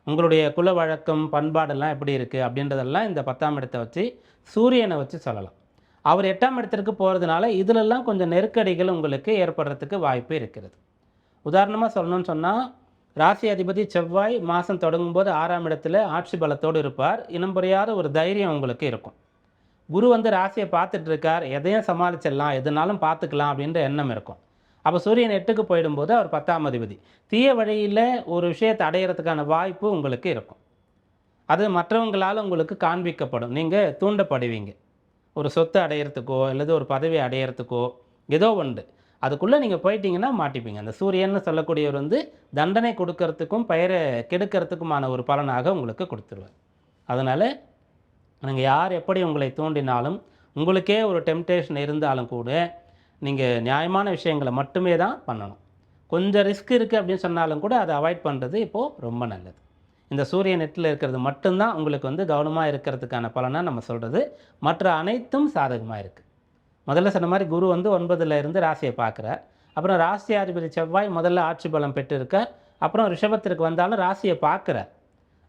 உங்களுடைய குல வழக்கம் பண்பாடெல்லாம் எப்படி இருக்குது அப்படின்றதெல்லாம் இந்த 10ஆம் இடத்தை வச்சு சூரியனை வச்சு சொல்லலாம். அவர் 8ஆம் இடத்திற்கு போகிறதுனால இதிலெல்லாம் கொஞ்சம் நெருக்கடிகள் உங்களுக்கு ஏற்படுறதுக்கு வாய்ப்பு இருக்கிறது. உதாரணமாக சொல்லணும்னு சொன்னால், ராசி அதிபதி செவ்வாய் மாதம் தொடங்கும்போது 6ஆம் இடத்துல ஆட்சி பலத்தோடு இருப்பார். இனம் புரியாத ஒரு தைரியம் உங்களுக்கு இருக்கும். குரு வந்து ராசியை பார்த்துட்டு இருக்கார், எதையும் சமாளிச்சிடலாம், எதுனாலும் பார்த்துக்கலாம் அப்படின்ற எண்ணம் இருக்கும். அப்போ சூரியன் 8க்கு போயிடும்போது அவர் 10ஆம் அதிபதி. தீய வழியில் ஒரு விஷயத்தை அடையிறதுக்கான வாய்ப்பு உங்களுக்கு இருக்கும். அது மற்றவங்களால் உங்களுக்கு காண்பிக்கப்படும், நீங்கள் தூண்டப்படுவீங்க. ஒரு சொத்து அடையிறதுக்கோ அல்லது ஒரு பதவி அடையிறதுக்கோ ஏதோ ஒன்று, அதுக்குள்ளே நீங்கள் போயிட்டீங்கன்னா மாட்டிப்பீங்க. அந்த சூரியன்னு சொல்லக்கூடியவர் வந்து தண்டனை கொடுக்கறதுக்கும் பெயரை கெடுக்கிறதுக்குமான ஒரு பலனாக உங்களுக்கு கொடுத்துருவார். அதனால் நீங்கள் யார் எப்படி உங்களை தூண்டினாலும், உங்களுக்கே ஒரு டெம்டேஷன் இருந்தாலும் கூட நீங்கள் நியாயமான விஷயங்களை மட்டுமே தான் பண்ணணும். கொஞ்சம் ரிஸ்க் இருக்குது அப்படின்னு சொன்னாலும் கூட அதை அவாய்ட் பண்ணுறது இப்போது ரொம்ப நல்லது. இந்த சூரியன் 8ல் இருக்கிறது மட்டும்தான் உங்களுக்கு வந்து கவனமாக இருக்கிறதுக்கான பலனாக நம்ம சொல்கிறது. மற்ற அனைத்தும் சாதகமாக இருக்குது. முதல்ல சொன்ன மாதிரி குரு வந்து 9ல் இருந்து ராசியை பார்க்குறார். அப்புறம் ராசியாதிபதி செவ்வாய் முதல்ல ஆட்சி பலம் பெற்றிருக்கார். அப்புறம் ரிஷபத்திற்கு வந்தாலும் ராசியை பார்க்குறார்.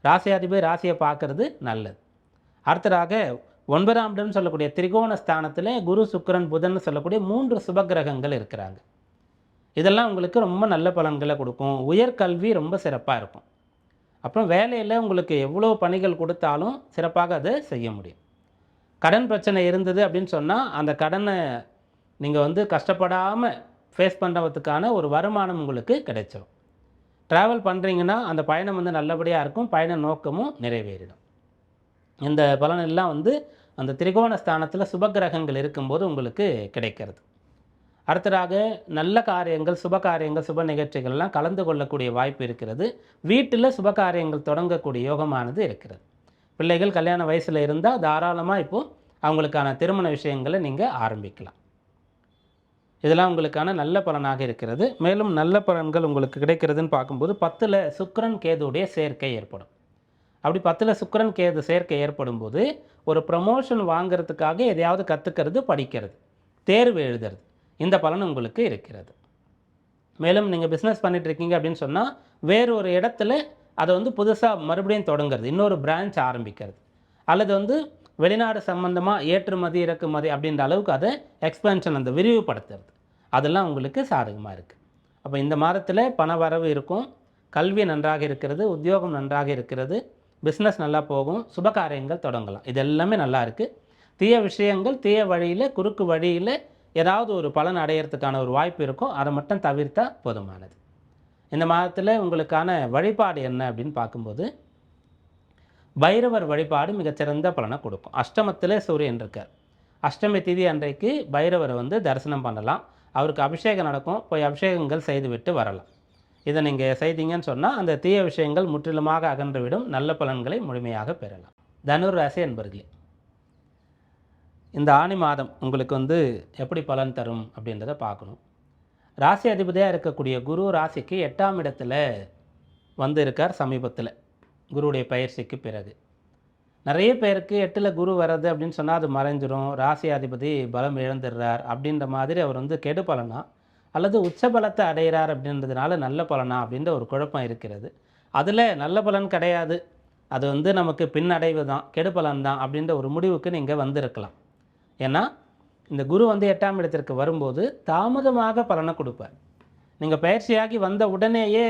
ராசியாதிபதி ராசியை பார்க்கறது நல்லது. அடுத்ததாக 9ஆம் இடம் சொல்லக்கூடிய திரிகோண ஸ்தானத்தில் குரு சுக்கிரன் புதன் சொல்லக்கூடிய 3 சுபகிரகங்கள் இருக்கிறாங்க. இதெல்லாம் உங்களுக்கு ரொம்ப நல்ல பலன்களை கொடுக்கும். உயர்கல்வி ரொம்ப சிறப்பாக இருக்கும். அப்புறம் வேலையில் உங்களுக்கு எவ்வளோ பணிகள் கொடுத்தாலும் சிறப்பாக அதை செய்ய முடியும். கடன் பிரச்சனை இருந்தது அப்படின்னு சொன்னால் அந்த கடனை நீங்கள் வந்து கஷ்டப்படாமல் ஃபேஸ் பண்ணுறதுக்கான ஒரு வருமானம் உங்களுக்கு கிடைச்சிடும். ட்ராவல் பண்ணுறீங்கன்னா அந்த பயணம் வந்து நல்லபடியாக இருக்கும், பயண நோக்கமும் நிறைவேறிடும். இந்த பலனெல்லாம் வந்து அந்த திரிகோண ஸ்தானத்தில் சுபகிரகங்கள் இருக்கும்போது உங்களுக்கு கிடைக்கிறது. அடுத்ததாக நல்ல காரியங்கள், சுப காரியங்கள், சுப நிகழ்ச்சிகள்லாம் கலந்து கொள்ளக்கூடிய வாய்ப்பு இருக்கிறது. வீட்டில் சுப காரியங்கள் தொடங்கக்கூடிய யோகமானது இருக்கிறது. பிள்ளைகள் கல்யாண வயசில் இருந்தால் தாராளமாக இப்போது அவங்களுக்கான திருமண விஷயங்களை நீங்கள் ஆரம்பிக்கலாம். இதெல்லாம் உங்களுக்கான நல்ல பலனாக இருக்கிறது. மேலும் நல்ல பலன்கள் உங்களுக்கு கிடைக்கிறதுன்னு பார்க்கும்போது 10ல் சுக்கிரன் கேதுவுடைய சேர்க்கை ஏற்படும். அப்படி 10ல் சுக்கிரன் கேது சேர்க்கை ஏற்படும் போது ஒரு ப்ரமோஷன் வாங்கிறதுக்காக எதையாவது கற்றுக்கிறது, படிக்கிறது, தேர்வு எழுதுறது, இந்த பலன் உங்களுக்கு இருக்கிறது. மேலும் நீங்கள் பிஸ்னஸ் பண்ணிகிட்ருக்கீங்க அப்படின்னு சொன்னால் வேறு ஒரு இடத்துல அதை வந்து புதுசாக மறுபடியும் தொடங்குறது, இன்னொரு பிரான்ச் ஆரம்பிக்கிறது, அல்லது வந்து வெளிநாடு சம்மந்தமாக ஏற்றுமதி இறக்குமதி அப்படின்ற அளவுக்கு அதை எக்ஸ்பென்ஷன் அந்த விரிவுபடுத்துறது, அதெல்லாம் உங்களுக்கு சாதகமாக இருக்குது. அப்போ இந்த மாதத்தில் பண வரவு இருக்கும், கல்வி நன்றாக இருக்கிறது, உத்தியோகம் நன்றாக இருக்கிறது, பிஸ்னஸ் நல்லா போகும், சுபகாரியங்கள் தொடங்கலாம். இது எல்லாமே நல்லா இருக்குது. தீய விஷயங்கள், தீய வழியில், குறுக்கு வழியில் ஏதாவது ஒரு பலன் அடையிறதுக்கான ஒரு வாய்ப்பு இருக்கும், அதை மட்டும் தவிர்த்தா போதுமானது. இந்த மாதத்தில் உங்களுக்கான வழிபாடு என்ன அப்படின்னு பார்க்கும்போது பைரவர் வழிபாடு மிகச்சிறந்த பலனை கொடுக்கும். அஷ்டமத்தில் சூரியன் இருக்கார். அஷ்டமி திதி அன்றைக்கு பைரவரை வந்து தரிசனம் பண்ணலாம். அவருக்கு அபிஷேகம் நடக்கும், போய் அபிஷேகங்கள் செய்துவிட்டு வரலாம். இதை நீங்கள் செய்தீங்கன்னு சொன்னால் அந்த தீய விஷயங்கள் முற்றிலுமாக அகன்றுவிடும், நல்ல பலன்களை முழுமையாக பெறலாம். தனுர் ராசி என்பர்களே, இந்த ஆனி மாதம் உங்களுக்கு வந்து எப்படி பலன் தரும் அப்படின்றத பார்க்கணும். ராசி அதிபதியாக இருக்கக்கூடிய குரு ராசிக்கு 8ஆம் இடத்துல வந்து இருக்கார் சமீபத்தில், குருவுடைய பயிற்சிக்கு பிறகு. நிறைய பேருக்கு 8ல் குரு வர்றது அப்படின்னு சொன்னால் அது மறைஞ்சிரும், ராசி அதிபதி பலம் இழந்துடுறார் அப்படின்ற மாதிரி அவர் வந்து கெடு பலனா அல்லது உச்ச பலத்தை அடைகிறார் அப்படின்றதுனால நல்ல பலனா அப்படின்ற ஒரு குழப்பம் இருக்கிறது. அதில் நல்ல பலன் கிடையாது, அது வந்து நமக்கு பின்னடைவு தான், கெடு பலன் தான் அப்படின்ற ஒரு முடிவுக்கு நீங்கள் வந்திருக்கலாம். ஏன்னா இந்த குரு வந்து 8ஆம் இடத்திற்கு வரும்போது தாமதமாக பலனை கொடுப்பார். நீங்கள் பயிற்சியாகி வந்த உடனேயே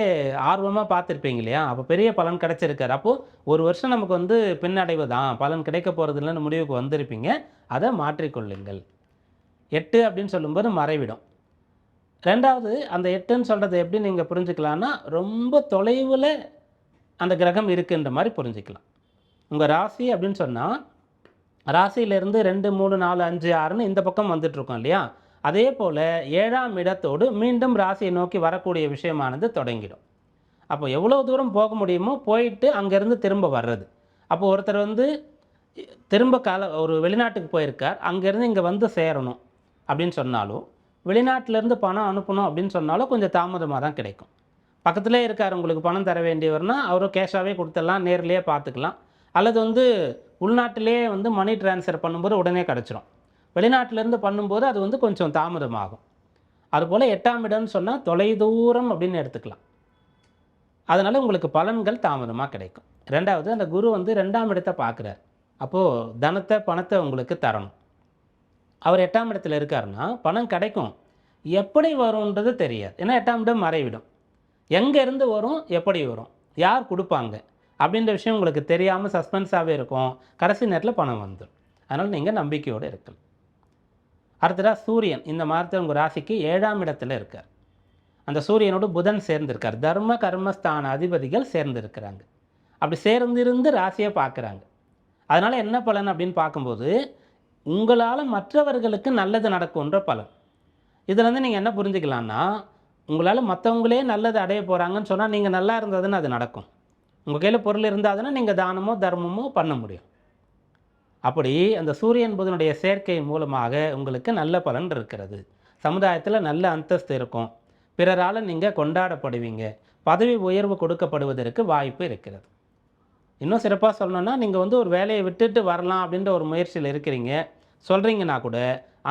ஆர்வமாக பார்த்துருப்பீங்க இல்லையா, அப்போ பெரிய பலன் கிடைச்சிருக்காரு. அப்போது ஒரு வருஷம் நமக்கு வந்து பின்னடைவு தான், பலன் கிடைக்க போகிறது இல்லைன்னு முடிவுக்கு வந்திருப்பீங்க. அதை மாற்றிக்கொள்ளுங்கள். 8 அப்படின்னு சொல்லும்போது மறைவிடும். ரெண்டாவது, அந்த 8ன்னு சொல்கிறது எப்படி நீங்கள் புரிஞ்சுக்கலான்னா, ரொம்ப தொலைவில் அந்த கிரகம் இருக்குன்ற மாதிரி புரிஞ்சுக்கலாம். உங்கள் ராசி அப்படின்னு சொன்னால் ராசியிலேருந்து 2, 3, 4, 5, 6ன்னு இந்த பக்கம் வந்துட்டுருக்கோம் இல்லையா, அதே போல் 7ஆம் இடத்தோடு மீண்டும் ராசியை நோக்கி வரக்கூடிய விஷயமானது தொடங்கிடும். அப்போ எவ்வளோ தூரம் போக முடியுமோ போயிட்டு அங்கேருந்து திரும்ப வர்றது. அப்போ ஒருத்தர் வந்து திரும்ப ஒரு வெளிநாட்டுக்கு போயிருக்கார், அங்கேருந்து இங்கே வந்து சேரணும் அப்படின்னு சொன்னாலும், வெளிநாட்டிலேருந்து பணம் அனுப்பணும் அப்படின்னு சொன்னாலும் கொஞ்சம் தாமதமாக தான் கிடைக்கும். பக்கத்துலேயே இருக்கார், உங்களுக்கு பணம் தர வேண்டியவர்னா அவரும் கேஷாகவே கொடுத்துடலாம், நேர்லேயே பார்த்துக்கலாம். அல்லது வந்து உள்நாட்டிலே வந்து மணி ட்ரான்ஸ்ஃபர் பண்ணும்போது உடனே கிடச்சிரும். வெளிநாட்டிலேருந்து பண்ணும்போது அது வந்து கொஞ்சம் தாமதமாகும். அதுபோல் 8ஆம் இடம்னு சொன்னால் தொலைதூரம் அப்படின்னு எடுத்துக்கலாம். அதனால் உங்களுக்கு பலன்கள் தாமதமாக கிடைக்கும். ரெண்டாவது, அந்த குரு வந்து 2ஆம் இடத்தை பார்க்குறார். அப்போது தனத்தை பணத்தை உங்களுக்கு தரணும். அவர் 8ஆம் இடத்துல இருக்காருன்னா பணம் கிடைக்கும், எப்படி வரும்ன்றது தெரியாது. ஏன்னா 8ஆம் இடம் மறைவிடும். எங்கேருந்து வரும், எப்படி வரும், யார் கொடுப்பாங்க அப்படின்ற விஷயம் உங்களுக்கு தெரியாமல் சஸ்பென்ஸாகவே இருக்கும். கடைசி நேரத்தில் பணம் வந்துடும். அதனால் நீங்கள் நம்பிக்கையோடு இருக்கலாம். அடுத்ததாக சூரியன் இந்த மாதத்தில் உங்கள் ராசிக்கு 7ஆம் இடத்துல இருக்கார். அந்த சூரியனோடு புதன் சேர்ந்திருக்கார். தர்ம கர்மஸ்தான அதிபதிகள் சேர்ந்திருக்கிறாங்க. அப்படி சேர்ந்திருந்து ராசியை பார்க்குறாங்க. அதனால் என்ன பலன் அப்படின்னு பார்க்கும்போது உங்களால் மற்றவர்களுக்கு நல்லது நடக்கும்ன்ற பலன். இதில் வந்து நீங்கள் என்ன புரிஞ்சுக்கலான்னா, உங்களால் மற்றவங்களே நல்லது அடைய போகிறாங்கன்னு சொன்னால் நீங்கள் நல்லா இருந்ததுன்னு அது நடக்கும். உங்கள் கையில் பொருள் இருந்தாதுன்னா நீங்கள் தானமோ தர்மமோ பண்ண முடியும். அப்படி அந்த சூரியன் புதனுடைய சேர்க்கை மூலமாக உங்களுக்கு நல்ல பலன் இருக்கிறது. சமுதாயத்தில் நல்ல அந்தஸ்து இருக்கும். பிறரால் நீங்கள் கொண்டாடப்படுவீங்க. பதவி உயர்வு கொடுக்கப்படுவதற்கு வாய்ப்பு இருக்கிறது. இன்னும் சிறப்பாக சொல்லணுன்னா, நீங்கள் வந்து ஒரு வேலையை விட்டுட்டு வரலாம் அப்படின்ற ஒரு முயற்சியில் இருக்கிறீங்க சொல்கிறீங்கன்னா கூட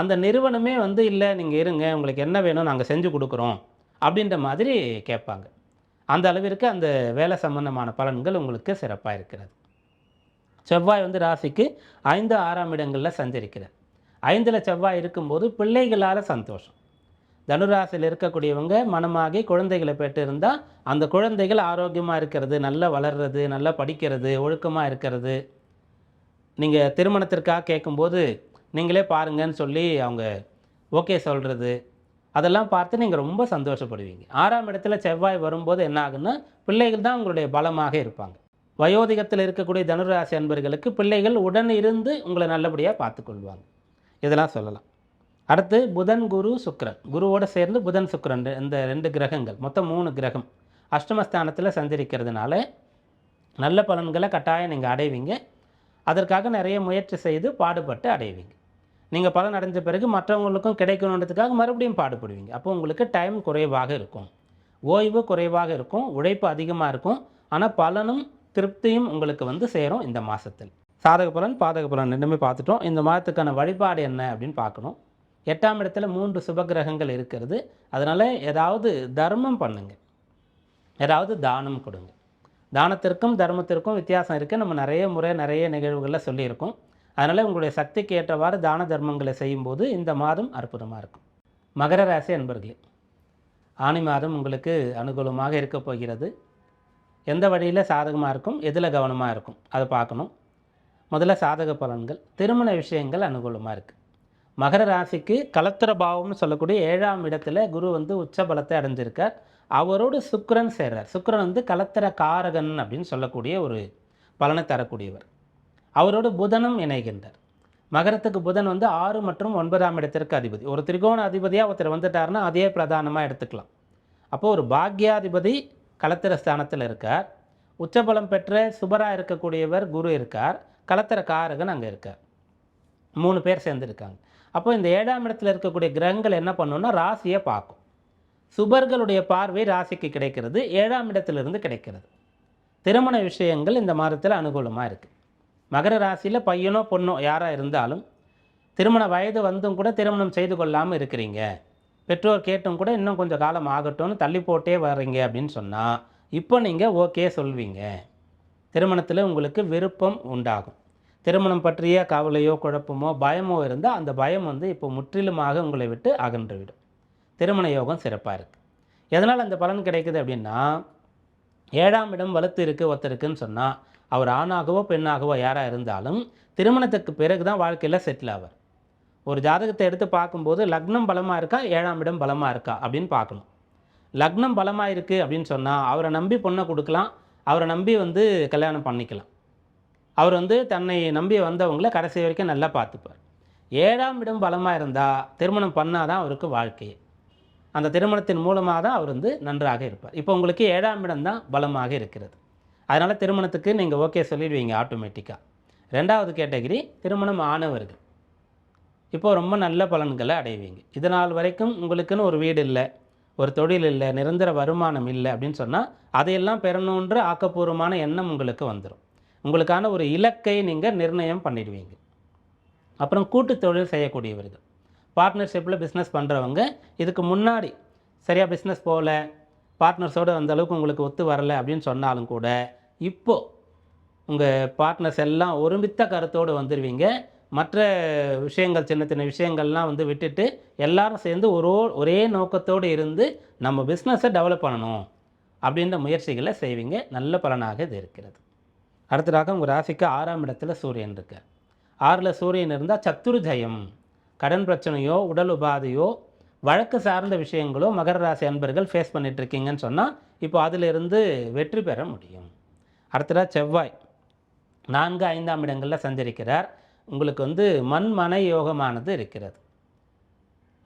அந்த நிறுவனமே வந்து இல்லை நீங்கள் இருங்க, உங்களுக்கு என்ன வேணும் நாங்கள் செஞ்சு கொடுக்குறோம் அப்படின்ற மாதிரி கேட்பாங்க. அந்த அளவிற்கு அந்த வேலை சம்பந்தமான பலன்கள் உங்களுக்கு சிறப்பாக இருக்கிறது. செவ்வாய் வந்து ராசிக்கு 5, 6ஆம் இடங்களில் சஞ்சரிக்கிறார். 5ல் செவ்வாய் இருக்கும்போது பிள்ளைகளால் சந்தோஷம். தனுராசியில் இருக்கக்கூடியவங்க மனமாகி குழந்தைகளை பெற்றிருந்தால் அந்த குழந்தைகள் ஆரோக்கியமாக இருக்கிறது, நல்லா வளர்கிறது, நல்லா படிக்கிறது, ஒழுக்கமாக இருக்கிறது. நீங்கள் திருமணத்திற்காக கேட்கும்போது நீங்களே பாருங்கன்னு சொல்லி அவங்க ஓகே சொல்கிறது, அதெல்லாம் பார்த்து நீங்கள் ரொம்ப சந்தோஷப்படுவீங்க. 6ஆம் இடத்துல செவ்வாய் வரும்போது என்ன ஆகுன்னா, பிள்ளைகள் தான் உங்களுடைய பலமாக இருப்பாங்க. வயோதிகத்தில் இருக்கக்கூடிய தனுராசி அன்பர்களுக்கு பிள்ளைகள் உடன் இருந்து உங்களை நல்லபடியாக பார்த்துக்கொள்வாங்க. இதெல்லாம் சொல்லலாம். அடுத்து புதன், குரு, சுக்கிரன். குருவோடு சேர்ந்து புதன், சுக்கிரன் இந்த 2 கிரகங்கள், மொத்தம் 3 கிரகம் அஷ்டமஸ்தானத்தில் சஞ்சரிக்கிறதுனால நல்ல பலன்களை கட்டாயம் நீங்கள் அடைவீங்க. அதற்காக நிறைய முயற்சி செய்து பாடுபட்டு அடைவீங்க. நீங்கள் பலன் அடைஞ்ச பிறகு மற்றவங்களுக்கும் கிடைக்கணுன்றதுக்காக மறுபடியும் பாடுபடுவீங்க. அப்போ உங்களுக்கு டைம் குறைவாக இருக்கும், ஓய்வு குறைவாக இருக்கும், உழைப்பு அதிகமாக இருக்கும். ஆனால் பலனும் திருப்தியும் உங்களுக்கு வந்து சேரும் இந்த மாதத்தில். சாதக பலன் பாதக பலன் ரெண்டுமே பார்த்துட்டோம். இந்த மாதத்துக்கான வழிபாடு என்ன அப்படின்னு பார்க்கணும். 8ஆம் இடத்துல 3 சுபகிரகங்கள் இருக்கிறது. அதனால் ஏதாவது தர்மம் பண்ணுங்கள், ஏதாவது தானம் கொடுங்க. தானத்திற்கும் தர்மத்திற்கும் வித்தியாசம் இருக்குது. நம்ம நிறைய முறை நிறைய நிகழ்வுகளில் சொல்லியிருக்கோம். அதனால் உங்களுடைய சக்திக்கு ஏற்றவாறு தான தர்மங்களை செய்யும்போது இந்த மாதம் அற்புதமாக இருக்கும். மகர ராசி அன்பர்களே, ஆனி மாதம் உங்களுக்கு அனுகூலமாக இருக்க போகிறது. எந்த வழியில் சாதகமாக இருக்கும், எதில் கவனமாக இருக்கும் அதை பார்க்கணும். முதல்ல சாதக பலன்கள். திருமண விஷயங்கள் அனுகூலமாக இருக்குது. மகர ராசிக்கு கலத்திர பாவம்னு சொல்லக்கூடிய 7ஆம் இடத்துல குரு வந்து உச்ச பலத்தை அடைஞ்சிருக்கார். அவரோடு சுக்கிரன் சேர்றார். சுக்கிரன் வந்து கலத்திர காரகன் அப்படின்னு சொல்லக்கூடிய ஒரு பலனை தரக்கூடியவர். அவரோடு புதனும் இணைகின்றார். மகரத்துக்கு புதன் வந்து 6 மற்றும் 9ஆம் இடத்திற்கு அதிபதி. ஒரு திரிகோண அதிபதியாக ஒருத்தர் வந்துட்டார்னா அதே பிரதானமாக எடுத்துக்கலாம். அப்போது ஒரு பாக்யாதிபதி கலத்திர ஸ்தானத்தில் இருக்கார். உச்சபலம் பெற்ற சுபராக இருக்கக்கூடியவர் குரு இருக்கார். கலத்திர காரகன் அங்கே இருக்கார். 3 பேர் சேர்ந்துருக்காங்க. அப்போ இந்த 7ஆம் இடத்துல இருக்கக்கூடிய கிரகங்கள் என்ன பண்ணுன்னா ராசியை பார்க்கும். சுபர்களுடைய பார்வை ராசிக்கு கிடைக்கிறது, 7ஆம் இடத்திலிருந்து கிடைக்கிறது. திருமண விஷயங்கள் இந்த மாதத்தில் அனுகூலமாக இருக்குது. மகர ராசியில் பையனோ பொண்ணோ யாராக இருந்தாலும் திருமண வயது வந்தும் கூட திருமணம் செய்து கொள்ளாமல் இருக்கிறீங்க, பெற்றோர் கேட்டும் கூட இன்னும் கொஞ்சம் காலம் ஆகட்டும்னு தள்ளி போட்டே வர்றீங்க அப்படின்னு சொன்னால் இப்போ நீங்கள் ஓகே சொல்வீங்க. திருமணத்தில் உங்களுக்கு விருப்பம் உண்டாகும். திருமணம் பற்றிய கவலையோ குழப்பமோ பயமோ இருந்தால் அந்த பயம் வந்து இப்போ முற்றிலுமாக உங்களை விட்டு அகன்றுவிடும். திருமண யோகம் சிறப்பாக இருக்குது. எதனால் அந்த பலன் கிடைக்குது அப்படின்னா, 7ஆம் இடம் வலுத்து இருக்குது ஒருத்தருக்குன்னு சொன்னால் அவர் ஆணாகவோ பெண்ணாகவோ யாராக இருந்தாலும் திருமணத்துக்கு பிறகு தான் வாழ்க்கையில் செட்டில் ஆவார். ஒரு ஜாதகத்தை எடுத்து பார்க்கும்போது லக்னம் பலமாக இருக்கா, 7ஆம் இடம் பலமாக இருக்கா அப்படின்னு பார்க்கணும். லக்னம் பலமாக இருக்குது அப்படின்னு சொன்னால் அவரை நம்பி பொண்ணை கொடுக்கலாம், அவரை நம்பி வந்து கல்யாணம் பண்ணிக்கலாம். அவர் வந்து தன்னை நம்பி வந்தவங்கள கடைசி வரைக்கும் நல்லா பார்த்துப்பார். 7ஆம் இடம் பலமாக இருந்தால் திருமணம் பண்ணால் தான் அவருக்கு வாழ்க்கையே. அந்த திருமணத்தின் மூலமாக தான் அவர் வந்து நன்றாக இருப்பார். இப்போ உங்களுக்கு 7ஆம் இடம் தான் பலமாக இருக்கிறது. அதனால் திருமணத்துக்கு நீங்கள் ஓகே சொல்லிடுவீங்க ஆட்டோமேட்டிக்காக. 2வது கேட்டகரி திருமணம் ஆனவர்கள் இப்போது ரொம்ப நல்ல பலன்களை அடைவீங்க. இதனால் வரைக்கும் உங்களுக்குன்னு ஒரு வீடு இல்லை, ஒரு தொழில் இல்லை, நிரந்தர வருமானம் இல்லை அப்படின்னு சொன்னால் அதையெல்லாம் பெறணுன்ற ஆக்கப்பூர்வமான எண்ணம் உங்களுக்கு வந்துடும். உங்களுக்கான ஒரு இலக்கை நீங்கள் நிர்ணயம் பண்ணிடுவீங்க. அப்புறம் கூட்டு தொழில் செய்யக்கூடியவர்கள், பார்ட்னர்ஷிப்பில் பிஸ்னஸ் பண்ணுறவங்க இதுக்கு முன்னாடி சரியாக பிஸ்னஸ் போகல, பார்ட்னர்ஸோடு அந்த அளவுக்கு உங்களுக்கு ஒத்து வரலை அப்படின்னு சொன்னாலும் கூட இப்போது உங்கள் பார்ட்னர்ஸ் எல்லாம் ஒருமித்த கருத்தோடு வந்துடுவீங்க. மற்ற விஷயங்கள் சின்ன சின்ன விஷயங்கள்லாம் வந்து விட்டுட்டு எல்லாரும் சேர்ந்து ஒரே நோக்கத்தோடு இருந்து நம்ம பிஸ்னஸை டெவலப் பண்ணணும் அப்படின்ற முயற்சிகளை செய்வீங்க. நல்ல பலனாக இது இருக்கிறது. அடுத்ததாக உங்கள் ராசிக்கு 6ஆம் இடத்துல சூரியன் இருக்கார். 6ல் சூரியன் இருந்தால் சத்துரு ஜெயம். கடன் பிரச்சனையோ உடல் உபாதையோ வழக்கு சார்ந்த விஷயங்களோ மகர ராசி அன்பர்கள் ஃபேஸ் பண்ணிகிட்ருக்கீங்கன்னு சொன்னால் இப்போ அதிலிருந்து வெற்றி பெற முடியும். அடுத்ததாக செவ்வாய் 4, 5ஆம் இடங்களில் சஞ்சரிக்கிறார். உங்களுக்கு வந்து மனை யோகமானது இருக்கிறது.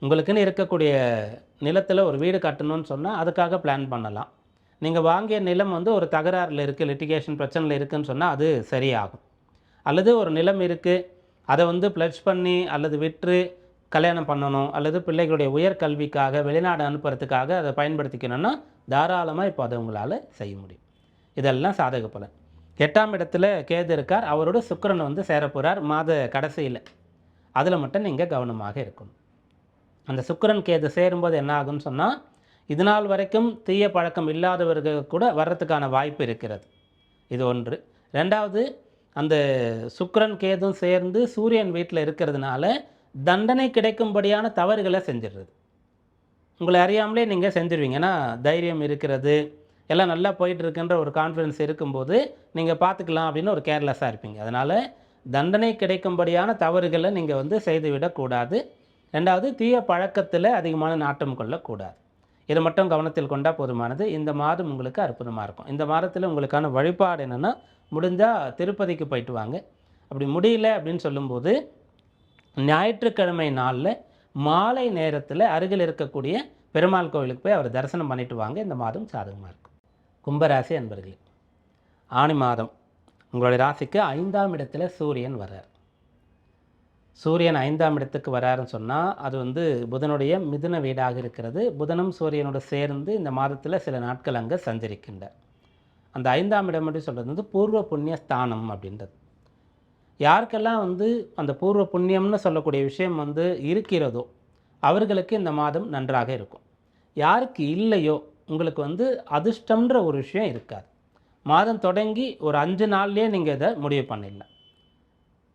உங்களுக்குன்னு இருக்கக்கூடிய நிலத்தில் ஒரு வீடு கட்டணும்னு சொன்னால் அதுக்காக பிளான் பண்ணலாம். நீங்கள் வாங்கிய நிலம் வந்து ஒரு தகராறில் இருக்குது, லிட்டிகேஷன் பிரச்சனையில் இருக்குதுன்னு சொன்னால் அது சரியாகும். அல்லது ஒரு நிலம் இருக்குது, அதை வந்து ப்ளட்ஜ் பண்ணி அல்லது விற்று கல்யாணம் பண்ணணும், அல்லது பிள்ளைகளுடைய உயர்கல்விக்காக வெளிநாடு அனுப்புறதுக்காக அதை பயன்படுத்திக்கணும்னா தாராளமாக இப்போ அதை உங்களால் செய்ய முடியும். இதெல்லாம் சாதக பலன். 8ஆம் இடத்துல கேது இருக்கார். அவரோட சுக்கிரன் வந்து சேரப்போகிறார் மாத கடைசியில். அதில் மட்டும் நீங்கள் கவனமாக இருக்கணும். அந்த சுக்கிரன் கேது சேரும்போது என்ன ஆகும்னு சொன்னால், இது நாள் வரைக்கும் தீய பழக்கம் இல்லாதவர்கள் கூட வர்றதுக்கான வாய்ப்பு இருக்கிறது. இது ஒன்று. 2வது, அந்த சுக்கிரன் கேதும் சேர்ந்து சூரியன் வீட்டில் இருக்கிறதுனால தண்டனை கிடைக்கும்படியான தவறுகளை செஞ்சிடுறது. உங்களை அறியாமலே நீங்கள் செஞ்சிருவீங்க. ஏன்னா தைரியம் இருக்கிறது, எல்லாம் நல்லா போயிட்டுருக்குன்ற ஒரு கான்ஃபிடன்ஸ் இருக்கும்போது நீங்கள் பார்த்துக்கலாம் அப்படின்னு ஒரு கேர்லெஸ்ஸாக இருப்பீங்க. அதனால் தண்டனை கிடைக்கும்படியான தவறுகளை நீங்கள் வந்து செய்துவிடக்கூடாது. 2வது, தீய பழக்கத்தில் அதிகமான நாட்டம் கொள்ளக்கூடாது. இதை மட்டும் கவனத்தில் கொண்டால் போதுமானது. இந்த மாதம் உங்களுக்கு அற்புதமாக இருக்கும். இந்த மாதத்தில் உங்களுக்கான வழிபாடு என்னென்னா, முடிஞ்சால் திருப்பதிக்கு போயிட்டு வாங்க. அப்படி முடியல அப்படின்னு சொல்லும்போது ஞாயிற்றுக்கிழமை நாளில் மாலை நேரத்தில் அருகில் இருக்கக்கூடிய பெருமாள் கோவிலுக்கு போய் அவர் தரிசனம் பண்ணிட்டு வாங்க. இந்த மாதம் சாதகமாக இருக்கும். கும்பராசி அன்பர்களே, ஆனி மாதம் உங்களுடைய ராசிக்கு 5ஆம் இடத்துல சூரியன் வர்றார். சூரியன் 5ஆம் இடத்துக்கு வராருன்னு சொன்னால் அது வந்து புதனுடைய மிதுன வீடாக இருக்கிறது. புதனும் சூரியனோடு சேர்ந்து இந்த மாதத்தில் சில நாட்கள் அங்கே சஞ்சரிக்கின்றார். அந்த 5ஆம் இடம் அப்படி சொல்கிறது வந்து பூர்வ புண்ணிய ஸ்தானம் அப்படின்றது. யாருக்கெல்லாம் வந்து அந்த பூர்வ புண்ணியம்னு சொல்லக்கூடிய விஷயம் வந்து இருக்கிறதோ அவர்களுக்கு இந்த மாதம் நன்றாக இருக்கும். யாருக்கு இல்லையோ உங்களுக்கு வந்து அதிர்ஷ்டம்ன்ற ஒரு விஷயம் இருக்காது. மாதம் தொடங்கி ஒரு 5 நாள்லேயே நீங்கள் இதை முடிவு பண்ணிடலாம்.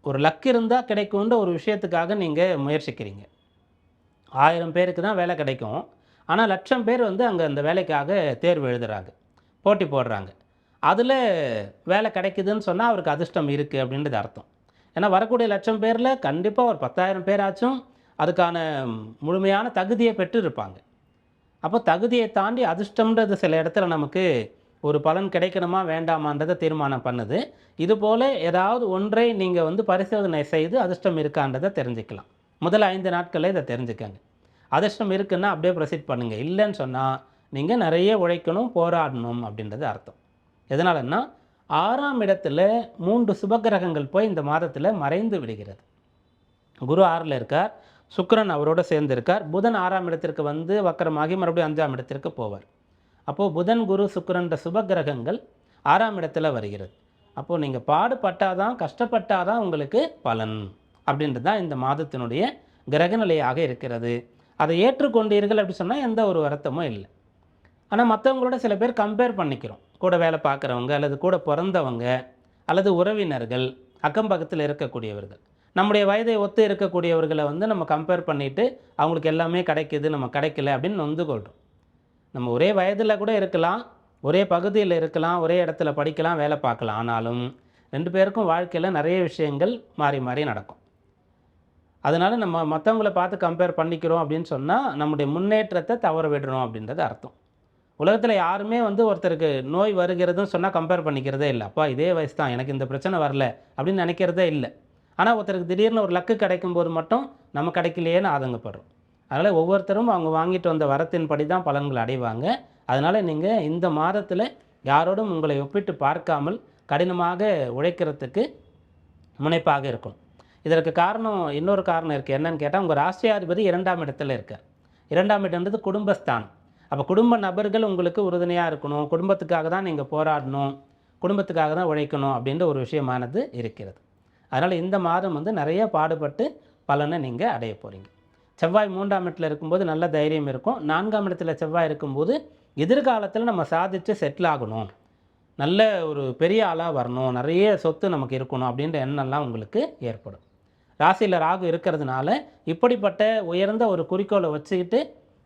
ஒரு லக் இருந்தால் கிடைக்கும்ன்ற ஒரு விஷயத்துக்காக நீங்கள் முயற்சிக்கிறீங்க. 1000 பேருக்கு தான் வேலை கிடைக்கும். ஆனால் 1,00,000 பேர் வந்து அங்கே அந்த வேலைக்காக தேர்வு எழுதுகிறாங்க, போட்டி போடுறாங்க. அதில் வேலை கிடைக்குதுன்னு சொன்னால் அவருக்கு அதிர்ஷ்டம் இருக்குது அப்படின்றது அர்த்தம். ஏன்னா வரக்கூடிய 1,00,000 பேரில் கண்டிப்பாக ஒரு 10,000 பேராச்சும் அதுக்கான முழுமையான தகுதியை பெற்று இருப்பாங்க. அப்போ தகுதியை தாண்டி அதிர்ஷ்டம்ன்றது சில இடத்துல நமக்கு ஒரு பலன் கிடைக்கணுமா வேண்டாமான்றதை தீர்மானம் பண்ணுது. இதுபோல் ஏதாவது ஒன்றை நீங்கள் வந்து பரிசோதனை செய்து அதிர்ஷ்டம் இருக்கான்றதை தெரிஞ்சுக்கலாம். முதல் 5 நாட்களில் இதை தெரிஞ்சுக்கங்க. அதிர்ஷ்டம் இருக்குன்னா அப்படியே ப்ரொசீட் பண்ணுங்கள். இல்லைன்னு சொன்னால் நீங்கள் நிறைய உழைக்கணும், போராடணும் அப்படின்றது அர்த்தம். எதனாலன்னா 6ஆம் இடத்துல 3 சுபகிரகங்கள் போய் இந்த மாதத்தில் மறைந்து விடுகிறது. குரு 6ல் இருக்கார், சுக்கிரன் அவரோட சேர்ந்து இருக்கார். புதன் 6ஆம் இடத்திற்கு வந்து வக்கரமாகி மறுபடியும் 5ஆம் இடத்திற்கு போவார். அப்போது புதன் குரு சுக்கிரன்ற சுபகிரகங்கள் 6ஆம் இடத்துல வருகிறது. அப்போது நீங்கள் பாடுபட்டாதான் கஷ்டப்பட்டாதான் உங்களுக்கு பலன் அப்படின்றது தான் இந்த மாதத்தினுடைய கிரகநிலையாக இருக்கிறது. அதை ஏற்றுக்கொண்டீர்கள் அப்படி சொன்னால் எந்த ஒரு வருத்தமும் இல்லை. ஆனால் மற்றவங்களோட சில பேர் கம்பேர் பண்ணிக்கிறோம். கூட வேலை பார்க்குறவங்க அல்லது கூட பிறந்தவங்க அல்லது உறவினர்கள், அக்கம் பக்கத்தில் இருக்கக்கூடியவர்கள், நம்முடைய வயதை ஒத்து இருக்கக்கூடியவர்களை வந்து நம்ம கம்பேர் பண்ணிவிட்டு அவங்களுக்கு எல்லாமே கிடைக்கிது, நம்ம கிடைக்கல அப்படின்னு நொந்து கொள்கிறோம். நம்ம ஒரே வயதில் கூட இருக்கலாம், ஒரே பகுதியில் இருக்கலாம், ஒரே இடத்துல படிக்கலாம், வேலை பார்க்கலாம். ஆனாலும் 2 பேருக்கும் வாழ்க்கையில் நிறைய விஷயங்கள் மாறி மாறி நடக்கும். அதனால் நம்ம மற்றவங்களை பார்த்து கம்பேர் பண்ணிக்கிறோம் அப்படின்னு சொன்னால் நம்முடைய முன்னேற்றத்தை தவற விடுறோம் அப்படின்றது அர்த்தம். உலகத்தில் யாருமே வந்து ஒருத்தருக்கு நோய் வருகிறதுன்னு சொன்னால் கம்பேர் பண்ணிக்கிறதே இல்லை. அப்பா இதே வயசு தான், எனக்கு இந்த பிரச்சனை வரல அப்படின்னு நினைக்கிறதே இல்லை. ஆனால் ஒருத்தருக்கு திடீர்னு ஒரு லக்கு கிடைக்கும்போது மட்டும் நம்ம கிடைக்கலையேன்னு ஆதங்கப்படுறோம். அதனால் ஒவ்வொருத்தரும் அவங்க வாங்கிட்டு வந்த வரத்தின்படி தான் பலன்கள் அடைவாங்க. அதனால் நீங்கள் இந்த மாதத்தில் யாரோடும் உங்களை ஒப்பிட்டு பார்க்காமல் கடினமாக உழைக்கிறதுக்கு முனைப்பாக இருக்கும். இதற்கு காரணம் இன்னொரு காரணம் இருக்குது. என்னன்னு கேட்டால் உங்கள் ராசியாதிபதி 2ஆம் இடத்துல இருக்கார். 2ஆம் இடம்ன்றது குடும்பஸ்தானம். அப்போ குடும்ப நபர்கள் உங்களுக்கு உறுதுணையாக இருக்கணும், குடும்பத்துக்காக தான் நீங்கள் போராடணும், குடும்பத்துக்காக தான் உழைக்கணும் அப்படின்ற ஒரு விஷயமானது இருக்கிறது. அதனால் இந்த மாதம் வந்து நிறைய பாடுபட்டு பலனை நீங்கள் அடைய போகிறீங்க. செவ்வாய் 3ஆம் இடத்துல இருக்கும்போது நல்ல தைரியம் இருக்கும். 4ஆம் இடத்துல செவ்வாய் இருக்கும்போது எதிர்காலத்தில் நம்ம சாதித்து செட்டில் ஆகணும், நல்ல ஒரு பெரிய ஆளாக வரணும், நிறைய சொத்து நமக்கு இருக்கணும் அப்படின்ற எண்ணம்லாம் உங்களுக்கு ஏற்படும். ராசியில் ராகு இருக்கிறதுனால இப்படிப்பட்ட உயர்ந்த ஒரு குறிக்கோளை வச்சுக்கிட்டு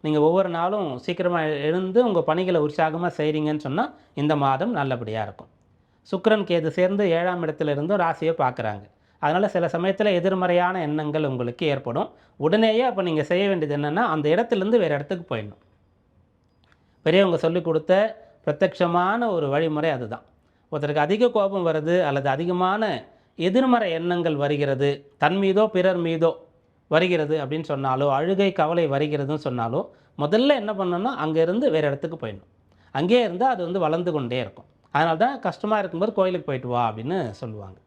நீங்கள் ஒவ்வொரு நாளும் சீக்கிரமாக எழுந்து உங்கள் பணிகளை உற்சாகமாக செய்கிறீங்கன்னு சொன்னால் இந்த மாதம் நல்லபடியாக இருக்கும். சுக்கிரன் கேது சேர்ந்து 7ஆம் இடத்துல இருந்தும் ராசியை பார்க்குறாங்க. அதனால் சில சமயத்தில் எதிர்மறையான எண்ணங்கள் உங்களுக்கு ஏற்படும். உடனேயே அப்போ நீங்கள் செய்ய வேண்டியது என்னென்னா, அந்த இடத்துலேருந்து வேறு இடத்துக்கு போயிடணும். பெரியவங்க சொல்லிக் கொடுத்த பிரத்யட்சமான ஒரு வழிமுறை அதுதான். ஒருத்தருக்கு அதிக கோபம் வருது அல்லது அதிகமான எதிர்மறை எண்ணங்கள் வருகிறது, தன் மீதோ பிறர் மீதோ வருகிறது அப்படின்னு சொன்னாலோ, அழுகை கவலை வருகிறதுன்னு சொன்னாலோ, முதல்ல என்ன பண்ணணும்னா அங்கேருந்து வேறு இடத்துக்கு போயிடணும். அங்கேயே இருந்தால் அது வந்து வளர்ந்து கொண்டே இருக்கும். அதனால தான் கஷ்டமாக இருக்கும்போது கோயிலுக்கு போயிட்டு வா அப்படின்னு சொல்லுவாங்க.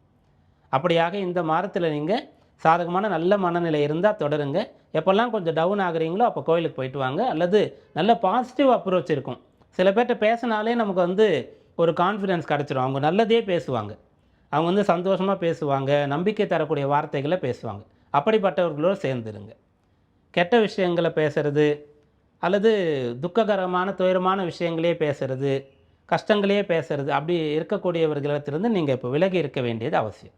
அப்படியாக இந்த மாதத்தில் நீங்கள் சாதகமான நல்ல மனநிலை இருந்தால் தொடருங்க. எப்போல்லாம் கொஞ்சம் டவுன் ஆகுறீங்களோ அப்போ கோயிலுக்கு போயிட்டு வாங்க. அல்லது நல்ல பாசிட்டிவ் அப்ரோச் இருக்கும். சில பேர்கிட்ட பேசினாலே நமக்கு வந்து ஒரு கான்ஃபிடென்ஸ் கிடச்சிரும். அவங்க நல்லதே பேசுவாங்க, அவங்க வந்து சந்தோஷமாக பேசுவாங்க, நம்பிக்கை தரக்கூடிய வார்த்தைகளை பேசுவாங்க. அப்படிப்பட்டவர்களோடு சேர்ந்துருங்க. கெட்ட விஷயங்களை பேசுகிறது அல்லது துக்ககரமான துயரமான விஷயங்களே பேசுகிறது, கஷ்டங்களையே பேசுகிறது, அப்படி இருக்கக்கூடியவர்களிடத்திலிருந்து நீங்கள் இப்போ விலகி இருக்க வேண்டியது அவசியம்.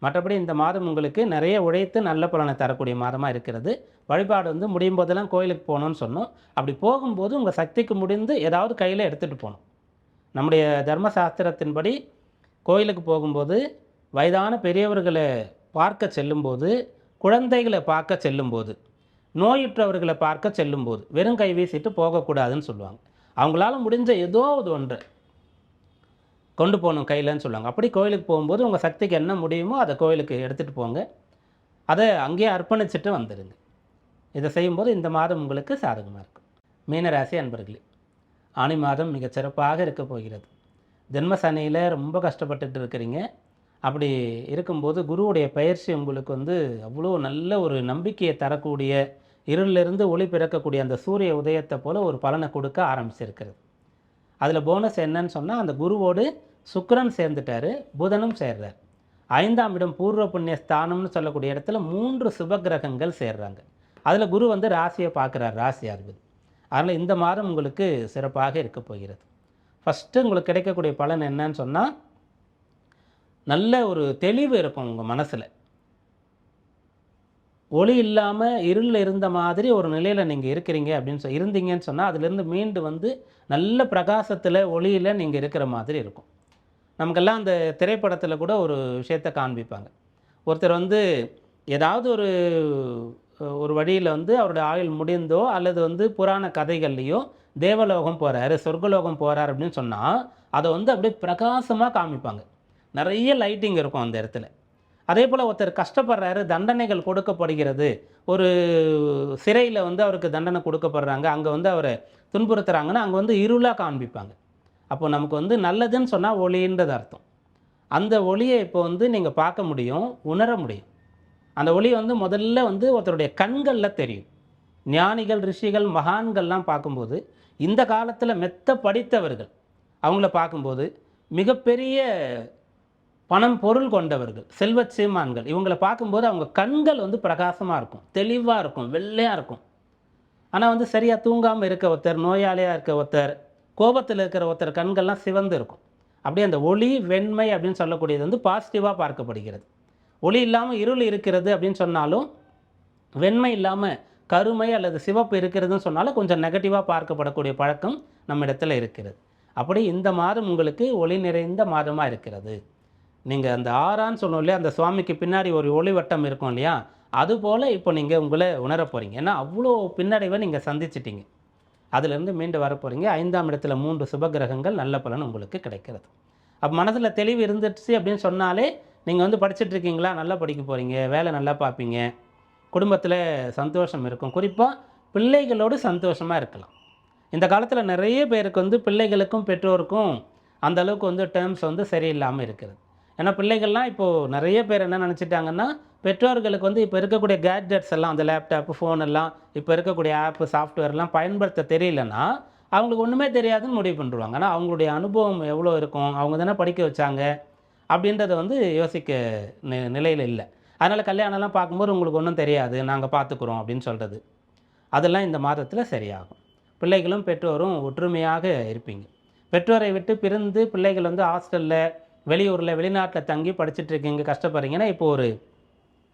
மற்றபடி இந்த மாதம் உங்களுக்கு நிறைய உழைத்து நல்ல பலனை தரக்கூடிய மாதமாக இருக்கிறது. வழிபாடு வந்து முடியும் போதெல்லாம் கோயிலுக்கு போகணுன்னு சொன்னோம். அப்படி போகும்போது உங்கள் சக்திக்கு முடிந்து ஏதாவது கையில் எடுத்துகிட்டு போகணும். நம்முடைய தர்மசாஸ்திரத்தின்படி கோயிலுக்கு போகும்போது, வயதான பெரியவர்களை பார்க்க செல்லும்போது, குழந்தைகளை பார்க்க செல்லும்போது, நோயுற்றவர்களை பார்க்க செல்லும்போது வெறும் கை வீசிட்டு போகக்கூடாதுன்னு சொல்லுவாங்க. அவங்களால முடிஞ்ச ஏதோ ஒரு ஒன்றை கொண்டு போகணும் கையிலன்னு சொல்லுவாங்க. அப்படி கோயிலுக்கு போகும்போது உங்கள் சக்திக்கு என்ன முடியுமோ அதை கோயிலுக்கு எடுத்துகிட்டு போங்க. அதை அங்கேயே அர்ப்பணிச்சுட்டு வந்துடுங்க. இதை செய்யும்போது இந்த மாதம் உங்களுக்கு சாதகமாக இருக்கும். மீனராசி அன்பர்களே, ஆனி மாதம் மிகச் சிறப்பாக இருக்க போகிறது. ஜென்ம சனியில் ரொம்ப கஷ்டப்பட்டுட்டு இருக்கிறீங்க. அப்படி இருக்கும்போது குருவுடைய பயிற்சி உங்களுக்கு வந்து அவ்வளோ நல்ல ஒரு நம்பிக்கையை தரக்கூடிய, இருளிலிருந்து ஒளி பிறக்கக்கூடிய அந்த சூரிய உதயத்தை போல் ஒரு பலனை கொடுக்க ஆரம்பிச்சிருக்கிறது. அதில் போனஸ் என்னன்னு சொன்னால், அந்த குருவோடு சுக்கிரன் சேர்ந்துட்டார், புதனும் சேர்றார். 5ஆம் இடம் பூர்வ புண்ணிய ஸ்தானம்னு சொல்லக்கூடிய இடத்துல 3 சுபகிரகங்கள் சேர்றாங்க. அதில் குரு வந்து ராசியை பார்க்குறார், ராசி அதிபதி. அதனால் இந்த மாதம் உங்களுக்கு சிறப்பாக இருக்க போகிறது. ஃபஸ்ட்டு உங்களுக்கு கிடைக்கக்கூடிய பலன் என்னன்னு சொன்னால், நல்ல ஒரு தெளிவு இருக்கும் உங்கள் மனசில். ஒளி இல்லாமல் இருளில் இருந்த மாதிரி ஒரு நிலையில் நீங்கள் இருக்கிறீங்க அப்படின்னு இருந்தீங்கன்னு சொன்னால், அதிலேருந்து மீண்டு வந்து நல்ல பிரகாசத்தில் ஒளியில் நீங்கள் இருக்கிற மாதிரி இருக்கும். நமக்கெல்லாம் அந்த திரைப்படத்தில் கூட ஒரு விஷயத்தை காண்பிப்பாங்க. ஒருத்தர் வந்து ஏதாவது ஒரு வழியில் வந்து அவருடைய ஆயுள் முடிந்தோ அல்லது வந்து புராண கதைகள்லையோ தேவலோகம் போகிறாரு, சொர்க்கலோகம் போகிறார் அப்படின்னு சொன்னால், அதை வந்து அப்படியே பிரகாசமாக காமிப்பாங்க. நிறைய லைட்டிங் இருக்கும் அந்த இடத்துல. அதே போல் ஒருத்தர் கஷ்டப்படுறாரு, தண்டனைகள் கொடுக்கப்படுகிறது, ஒரு சிறையில் வந்து அவருக்கு தண்டனை கொடுக்கப்படுறாங்க, அங்கே வந்து அவரை துன்புறுத்துறாங்கன்னா அங்கே வந்து இருளாக காண்பிப்பாங்க. அப்போ நமக்கு வந்து நல்லதுன்னு சொன்னால் ஒளின்றது அர்த்தம். அந்த ஒளியை இப்போ வந்து நீங்கள் பார்க்க முடியும், உணர முடியும். அந்த ஒளி வந்து முதல்ல வந்து ஒருத்தருடைய கண்களில் தெரியும். ஞானிகள், ரிஷிகள், மகான்கள்லாம் பார்க்கும்போது, இந்த காலத்தில் மெத்த படித்தவர்கள் அவங்கள பார்க்கும்போது, மிகப்பெரிய பணம் பொருள் கொண்டவர்கள், செல்வச் சீமான்கள், இவங்களை பார்க்கும்போது அவங்க கண்கள் வந்து பிரகாசமாக இருக்கும், தெளிவாக இருக்கும், வெள்ளையாக இருக்கும். ஆனால் வந்து சரியாக தூங்காமல் இருக்க ஒருத்தர், நோயாளியாக இருக்க ஒருத்தர், கோபத்தில் இருக்கிற ஒருத்தர் கண்கள்லாம் சிவந்து இருக்கும். அப்படியே அந்த ஒளி வெண்மை அப்படின்னு சொல்லக்கூடியது வந்து பாசிட்டிவாக பார்க்கப்படுகிறது. ஒளி இல்லாமல் இருள் இருக்கிறது அப்படின்னு சொன்னாலும், வெண்மை இல்லாமல் கருமை அல்லது சிவப்பு இருக்கிறதுன்னு சொன்னாலும் கொஞ்சம் நெகட்டிவாக பார்க்கப்படக்கூடிய பழக்கம் நம்ம இடத்துல இருக்கிறது. அப்படி இந்த மாதம் உங்களுக்கு ஒளி நிறைந்த மாதமாக இருக்கிறது. நீங்கள் அந்த ஆறான்னு சொன்னோம் இல்லையா, அந்த சுவாமிக்கு பின்னாடி ஒரு ஒளி வட்டம் இருக்கும் இல்லையா, அதுபோல் இப்போ நீங்கள் உங்களை உணர போகிறீங்க. ஏன்னா அவ்வளோ பின்னடைவை நீங்கள் சந்திச்சிட்டிங்க. அதிலேருந்து மீண்டு வர போகிறீங்க. 5ஆம் இடத்துல 3 சுபகிரகங்கள், நல்ல பலன் உங்களுக்கு கிடைக்கிறது. அப்போ மனசில் தெளிவு இருந்துச்சு அப்படின்னு சொன்னாலே, நீங்கள் வந்து படிச்சுட்ருக்கீங்களா, நல்லா படிக்க போகிறீங்க, வேலை நல்லா பார்ப்பீங்க, குடும்பத்தில் சந்தோஷம் இருக்கும். குறிப்பாக பிள்ளைகளோடு சந்தோஷமாக இருக்கலாம். இந்த காலத்தில் நிறைய பேருக்கு வந்து பிள்ளைகளுக்கும் பெற்றோருக்கும் அந்த அளவுக்கு வந்து டேர்ம்ஸ் வந்து சரியில்லாமல் இருக்கிறது. ஏன்னா பிள்ளைகள்லாம் இப்போது நிறைய பேர் என்ன நினச்சிட்டாங்கன்னா, பெற்றோர்களுக்கு வந்து இப்போ இருக்கக்கூடிய கேட்ஜெட்ஸ் எல்லாம், அந்த லேப்டாப்பு, ஃபோன் எல்லாம், இப்போ இருக்கக்கூடிய ஆப்பு, சாஃப்ட்வேர்லாம் பயன்படுத்த தெரியலன்னா அவங்களுக்கு ஒன்றுமே தெரியாதுன்னு முடிவு பண்ணிடுவாங்க. ஆனால் அவங்களுடைய அனுபவம் எவ்வளோ இருக்கும், அவங்க தானே படிக்க வச்சாங்க அப்படின்றத வந்து யோசிக்க நிலையில் இல்லை. அதனால் கல்யாணம்லாம் பார்க்கும்போது உங்களுக்கு ஒன்றும் தெரியாது, நாங்கள் பார்த்துக்குறோம் அப்படின்னு சொல்கிறது, அதெல்லாம் இந்த மாதத்தில் சரியாகும். பிள்ளைகளும் பெற்றோரும் ஒற்றுமையாக இருப்பீங்க. பெற்றோரை விட்டு பிரிந்து பிள்ளைகள் வந்து ஹாஸ்டலில், வெளியூரில், வெளிநாட்டில் தங்கி படிச்சுட்டு இருக்கீங்க, கஷ்டப்படுறீங்கன்னா இப்போ ஒரு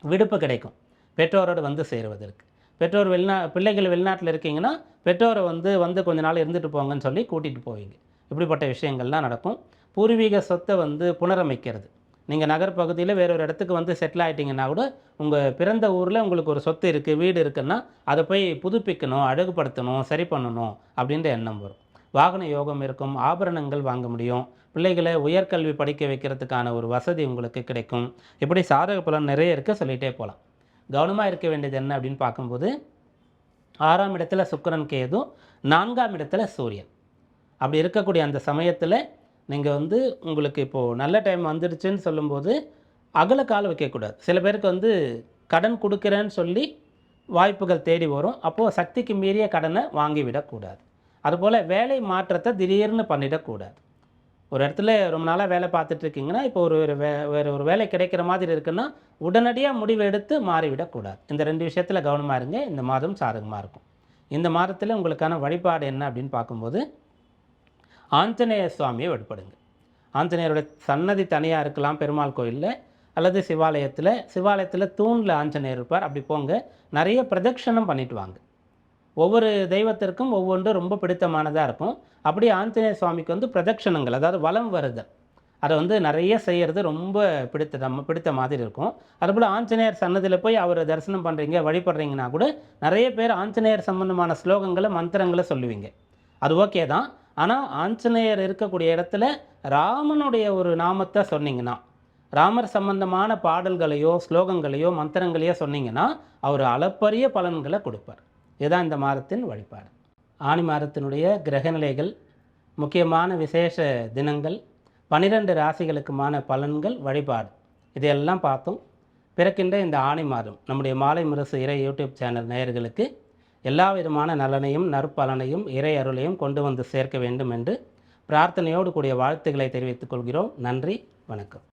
விடுப்பு கிடைக்கும் பெற்றோரோடு வந்து சேருவதற்கு. பெற்றோர் பிள்ளைகள் வெளிநாட்டில் இருக்கீங்கன்னா பெற்றோரை வந்து கொஞ்ச நாள் இருந்துட்டு போங்கன்னு சொல்லி கூட்டிகிட்டு போவீங்க. இப்படிப்பட்ட விஷயங்கள்லாம் நடக்கும். பூர்வீக சொத்தை வந்து புனரமைக்கிறது. நீங்கள் நகர்ப்பகுதியில் வேறொரு இடத்துக்கு வந்து செட்டில் ஆகிட்டிங்கன்னா கூட உங்கள் பிறந்த ஊரில் உங்களுக்கு ஒரு சொத்து இருக்குது, வீடு இருக்குன்னா அதை போய் புதுப்பிக்கணும், அழகுபடுத்தணும், சரி பண்ணணும் அப்படின்ற எண்ணம் வரும். வாகன யோகம் இருக்கும், ஆபரணங்கள் வாங்க முடியும், பிள்ளைகளை உயர்கல்வி படிக்க வைக்கிறதுக்கான ஒரு வசதி உங்களுக்கு கிடைக்கும். இப்படி சாதக பலன் நிறைய இருக்க சொல்லிகிட்டே போகலாம். கவனமாக இருக்க வேண்டியது என்ன அப்படின்னு பார்க்கும்போது 6ஆம் இடத்துல சுக்கிரன் கேது, 4ஆம் இடத்துல சூரியன். அப்படி இருக்கக்கூடிய அந்த சமயத்தில் நீங்கள் வந்து உங்களுக்கு இப்போது நல்ல டைம் வந்துடுச்சுன்னு சொல்லும்போது அகல கால் வைக்கக்கூடாது. சில பேருக்கு வந்து கடன் கொடுக்குறேன்னு சொல்லி வாய்ப்புகள் தேடி வரும். அப்போது சக்திக்கு மீறிய கடனை வாங்கிவிடக்கூடாது. அதுபோல் வேலை மாற்றத்தை திடீர்னு பண்ணிடக்கூடாது. ஒரு இடத்துல ரொம்ப நாளாக வேலை பார்த்துட்ருக்கீங்கன்னா இப்போ வேறு ஒரு வேலை கிடைக்கிற மாதிரி இருக்குன்னா உடனடியாக முடிவு எடுத்து மாறிவிடக்கூடாது. இந்த 2 விஷயத்தில் கவனமாக இருங்க. இந்த மாதம் சாதகமாக இருக்கும். இந்த மாதத்தில் உங்களுக்கான வழிபாடு என்ன அப்படின்னு பார்க்கும்போது ஆஞ்சநேய சுவாமியை வழிபடுங்க. ஆஞ்சநேயருடைய சன்னதி தனியாக இருக்கலாம் பெருமாள் கோயிலில், அல்லது சிவாலயத்தில் தூணில் ஆஞ்சநேயர் இருப்பார். அப்படி போங்க, நிறைய பிரதட்சணம் பண்ணிட்டு வாங்க. ஒவ்வொரு தெய்வத்திற்கும் ஒவ்வொன்று ரொம்ப பிடித்தமானதாக இருக்கும். அப்படி ஆஞ்சநேய சுவாமிக்கு வந்து பிரதட்சணங்கள், அதாவது வலம் வருதல், அதை வந்து நிறைய செய்கிறது ரொம்ப பிடித்த மாதிரி இருக்கும். அதுபோல் ஆஞ்சநேயர் சன்னதியில் போய் அவரை தரிசனம் பண்ணுறீங்க, வழிபடுறீங்கன்னா கூட நிறைய பேர் ஆஞ்சநேயர் சம்பந்தமான ஸ்லோகங்களை, மந்திரங்களை சொல்லுவீங்க. அது ஓகே தான். ஆனால் ஆஞ்சநேயர் இருக்கக்கூடிய இடத்துல ராமனுடைய ஒரு நாமத்தை சொன்னீங்கன்னா, ராமர் சம்பந்தமான பாடல்களையோ ஸ்லோகங்களையோ மந்திரங்களையோ சொன்னீங்கன்னா அவர் அளப்பரிய பலன்களை கொடுப்பார். இதுதான் இந்த மாதத்தின் வழிபாடு. ஆனி மாதத்தினுடைய கிரகநிலைகள், முக்கியமான விசேஷ தினங்கள், 12 ராசிகளுக்குமான பலன்கள், வழிபாடு, இதையெல்லாம் பார்த்தோம். பிறக்கின்ற இந்த ஆனி மாதம் நம்முடைய மாலை முரசு இறை யூடியூப் சேனல் நேயர்களுக்கு எல்லா விதமான நலனையும் நற்பலனையும் இறை அருளையும் கொண்டு வந்து சேர்க்க வேண்டும் என்று பிரார்த்தனையோடு கூடிய வாழ்த்துக்களை தெரிவித்துக் கொள்கிறோம். நன்றி, வணக்கம்.